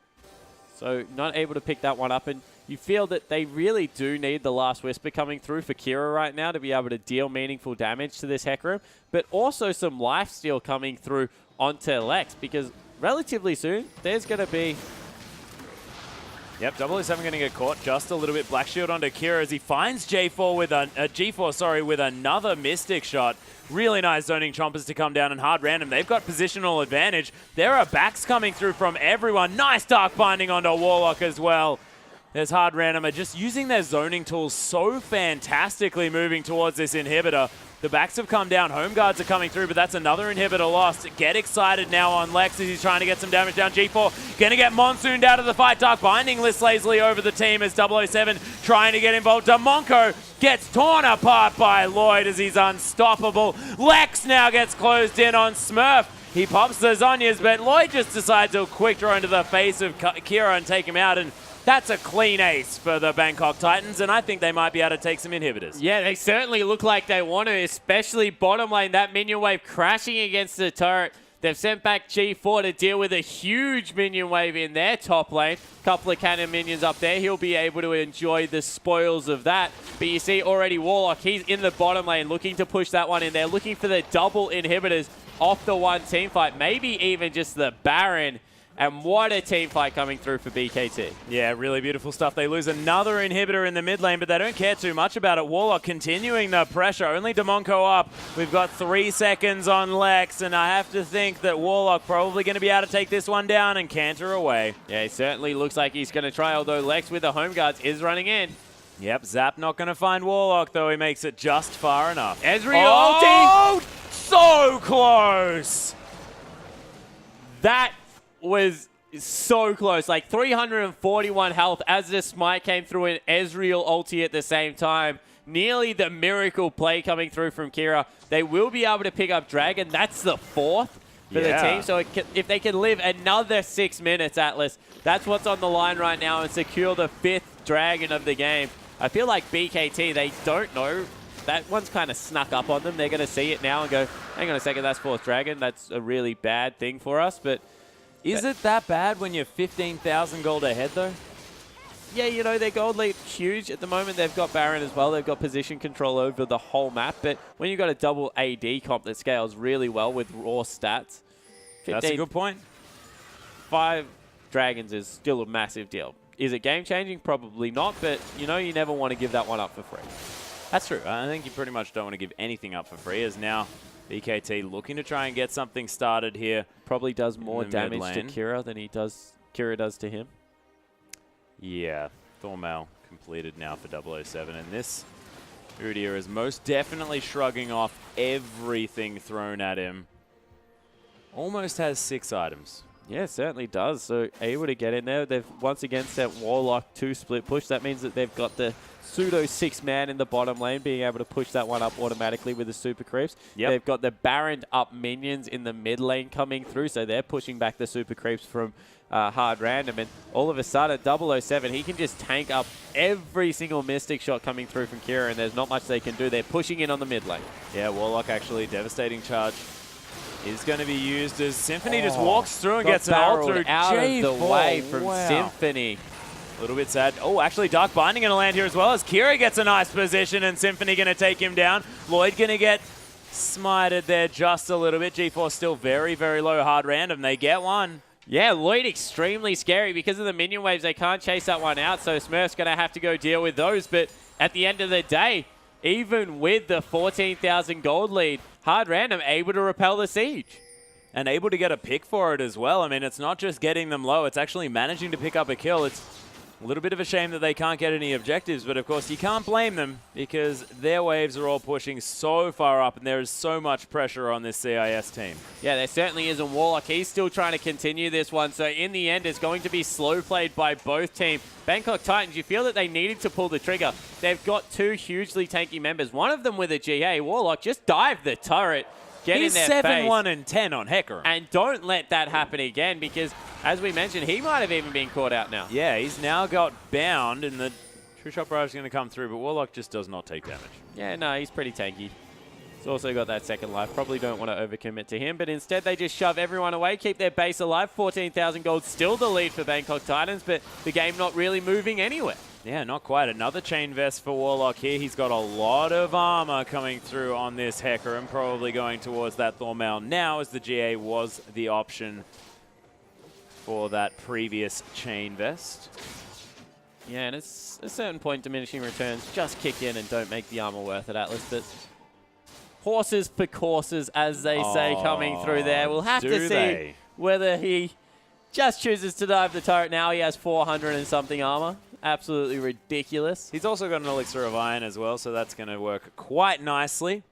So not able to pick that one up. And you feel that they really do need the last Whisper coming through for Kira right now to be able to deal meaningful damage to this Hecarim, but also some lifesteal coming through onto Lex, because relatively soon there's going to be... Yep, 007 going to get caught just a little bit. Black Shield onto Kira as he finds G4 with another Mystic shot. Really nice zoning Chompers to come down and Hard Random. They've got positional advantage. There are backs coming through from everyone. Nice Dark Binding onto Warlock as well. There's Hard Random are just using their zoning tools so fantastically moving towards this inhibitor. The backs have come down. Home guards are coming through, but that's another inhibitor lost. Get excited now on Lex as he's trying to get some damage down. G4 going to get monsooned out of the fight. Dark Binding lists lazily over the team as 007 trying to get involved. Damonko gets torn apart by Lloyd as he's unstoppable. Lex now gets closed in on Smurf. He pops the Zonyas, but Lloyd just decides to quick draw into the face of Kira and take him out. And that's a clean ace for the Bangkok Titans, and I think they might be able to take some inhibitors. Yeah, they certainly look like they want to, especially bottom lane. That minion wave crashing against the turret. They've sent back G4 to deal with a huge minion wave in their top lane. Couple of cannon minions up there. He'll be able to enjoy the spoils of that. But you see already Warlock, he's in the bottom lane looking to push that one in there, looking for the double inhibitors off the one team fight, maybe even just the Baron. And what a team fight coming through for BKT. Yeah, really beautiful stuff. They lose another inhibitor in the mid lane, but they don't care too much about it. Warlock continuing the pressure. Only Damonko up. We've got 3 seconds on Lex, and I have to think that Warlock probably going to be able to take this one down and canter away. Yeah, he certainly looks like he's going to try, although Lex with the home guards is running in. Yep, Zap not going to find Warlock, though he makes it just far enough. Ezreal ulti! So close! That was so close, like 341 health as the smite came through and Ezreal ulti at the same time. Nearly the miracle play coming through from Kira. They will be able to pick up Dragon. That's the 4th for the team. So if they can live another 6 minutes, Atlas, that's what's on the line right now and secure the 5th Dragon of the game. I feel like BKT, they don't know. That one's kind of snuck up on them. They're going to see it now and go, hang on a second, that's 4th Dragon. That's a really bad thing for us, but... Is it that bad when you're 15,000 gold ahead, though? Yeah, you know, their gold lead huge at the moment. They've got Baron as well. They've got position control over the whole map. But when you've got a double AD comp that scales really well with raw stats... That's a good point. 5 dragons is still a massive deal. Is it game-changing? Probably not, but you never want to give that one up for free. That's true. I think you pretty much don't want to give anything up for free, as now BKT looking to try and get something started here. Probably does more damage to Kira than Kira does to him. Yeah, Thormail completed now for 007, and this Udyr is most definitely shrugging off everything thrown at him. Almost has 6 items. Yeah, it certainly does. So able to get in there. They've once again set Warlock to split push. That means that they've got the pseudo 6-man in the bottom lane, being able to push that one up automatically with the super creeps. Yep. They've got the Baron up minions in the mid lane coming through, so they're pushing back the super creeps from hard random. And all of a sudden, 007, he can just tank up every single Mystic shot coming through from Kira, and there's not much they can do. They're pushing in on the mid lane. Yeah, Warlock actually devastating charge is going to be used as Symphony just walks through and gets an ult through. Out of the way from Symphony. A little bit sad. Oh, actually Dark Binding going to land here as well, as Kira gets a nice position and Symphony going to take him down. Lloyd going to get smited there just a little bit. G4 still very, very low hard random. They get one. Yeah, Lloyd extremely scary. Because of the minion waves, they can't chase that one out, so Smurf's going to have to go deal with those. But at the end of the day, even with the 14,000 gold lead, hard random able to repel the siege. And able to get a pick for it as well. I mean, it's not just getting them low, it's actually managing to pick up a kill. It's a little bit of a shame that they can't get any objectives, but of course you can't blame them because their waves are all pushing so far up and there is so much pressure on this CIS team. Yeah, there certainly is. And Warlock, he's still trying to continue this one. So in the end, it's going to be slow played by both teams. Bangkok Titans, you feel that they needed to pull the trigger. They've got 2 hugely tanky members. One of them with a GA. Warlock, just dive the turret. He's 7-1 and 10 on Hecarim. And don't let that happen again because, as we mentioned, he might have even been caught out now. Yeah, he's now got bound and the True Shot Barrage is going to come through, but Warlock just does not take damage. Yeah, no, he's pretty tanky. He's also got that second life. Probably don't want to overcommit to him, but instead they just shove everyone away, keep their base alive. 14,000 gold, still the lead for Bangkok Titans, but the game not really moving anywhere. Yeah, not quite. Another chain vest for Warlock here. He's got a lot of armor coming through on this Hecarim, probably going towards that Thormail now, as the GA was the option for that previous chain vest. Yeah, and it's a certain point diminishing returns just kick in and don't make the armor worth it, Atlas. But horses for courses, as they say, coming through there. We'll have to see whether he just chooses to dive the turret now. He has 400 and something armor. Absolutely ridiculous. He's also got an Elixir of Iron as well, so that's going to work quite nicely.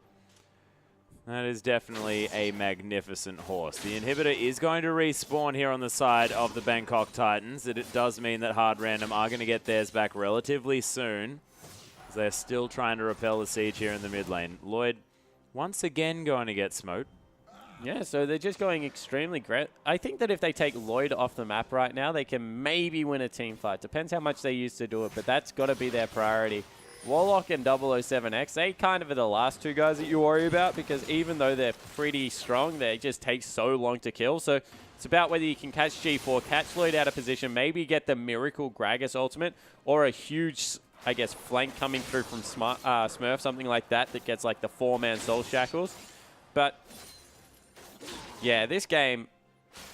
That is definitely a magnificent horse. The inhibitor is going to respawn here on the side of the Bangkok Titans. It does mean that hard random are going to get theirs back relatively soon, as they're still trying to repel the siege here in the mid lane. Lloyd once again going to get smote. Yeah, so they're just going extremely great. I think that if they take Lloyd off the map right now, they can maybe win a team fight. Depends how much they use to do it, but that's got to be their priority. Warlock and 007X, they kind of are the last 2 guys that you worry about because even though they're pretty strong, they just take so long to kill. So it's about whether you can catch G4, catch Lloyd out of position, maybe get the Miracle Gragas ultimate or a huge, I guess, flank coming through from Smurf, something like that gets like the 4-man Soul Shackles. But yeah, this game,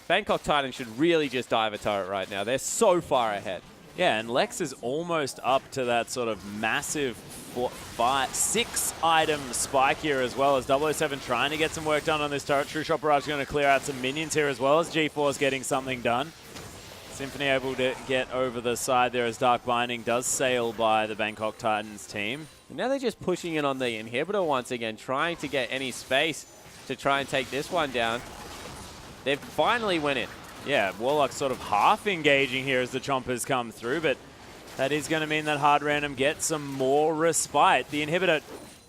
Bangkok Titans should really just dive a turret right now. They're so far ahead. Yeah, and Lex is almost up to that sort of massive 6-item spike here as well, as 007 trying to get some work done on this turret. True Shot Barrage is going to clear out some minions here as well, as G4 is getting something done. Symphony able to get over the side there as Dark Binding does sail by the Bangkok Titans team. And now they're just pushing in on the inhibitor once again, trying to get any space to try and take this one down. They've finally went in. Yeah, Warlock sort of half engaging here as the chompers come through, but that is going to mean that hard random gets some more respite. The inhibitor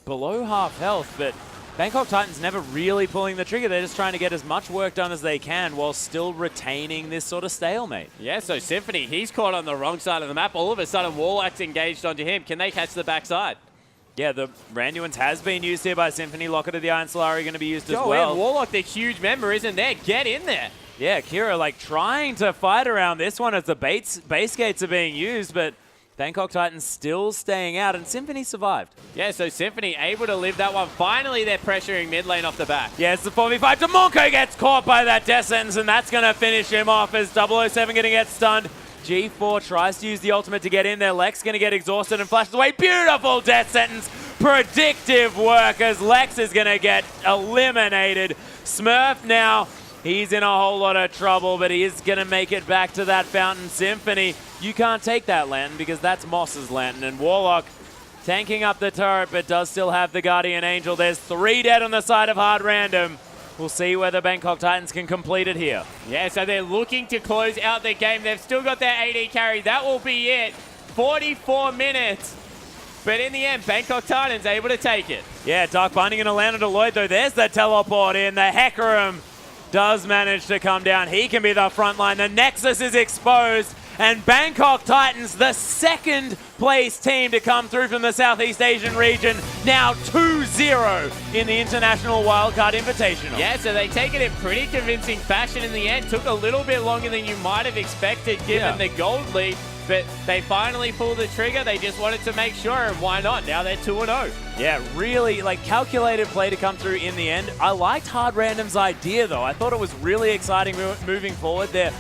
below half health, but Bangkok Titans never really pulling the trigger. They're just trying to get as much work done as they can while still retaining this sort of stalemate. Yeah, so Symphony, he's caught on the wrong side of the map. All of a sudden, Warlock's engaged onto him. Can they catch the backside? Yeah, the Randuin's has been used here by Symphony. Locket of the Iron Solari going to be used as well. And Warlock, the huge member, isn't there? Get in there. Yeah, Kira like trying to fight around this one as the base gates are being used, but Bangkok Titans still staying out, and Symphony survived. Yeah, so Symphony able to live that one. Finally, they're pressuring mid lane off the back. Yeah, it's the 4v5. Demonko gets caught by that Death Sentence, and that's going to finish him off as 007 going to get stunned. G4 tries to use the ultimate to get in there. Lex going to get exhausted and flashes away. Beautiful death sentence. Predictive work as Lex is going to get eliminated. Smurf now, he's in a whole lot of trouble, but he is going to make it back to that Fountain Symphony. You can't take that Lantern because that's Moss's Lantern. And Warlock tanking up the turret, but does still have the Guardian Angel. There's 3 dead on the side of Hard Random. We'll see whether Bangkok Titans can complete it here. Yeah, so they're looking to close out the game. They've still got their AD carry. That will be it. 44 minutes. But in the end, Bangkok Titans able to take it. Yeah, Dark Binding and a land of Deloitte, though. There's the teleport in. The Hecarim does manage to come down. He can be the front line. The Nexus is exposed. And Bangkok Titans, the second place team to come through from the Southeast Asian region, now 2-0 in the International Wildcard Invitational. Yeah, so they take it in pretty convincing fashion in the end. Took a little bit longer than you might have expected given the gold lead, but they finally pulled the trigger. They just wanted to make sure, and why not? Now they're 2-0. Yeah, really, calculated play to come through in the end. I liked Hard Random's idea, though. I thought it was really exciting moving forward there.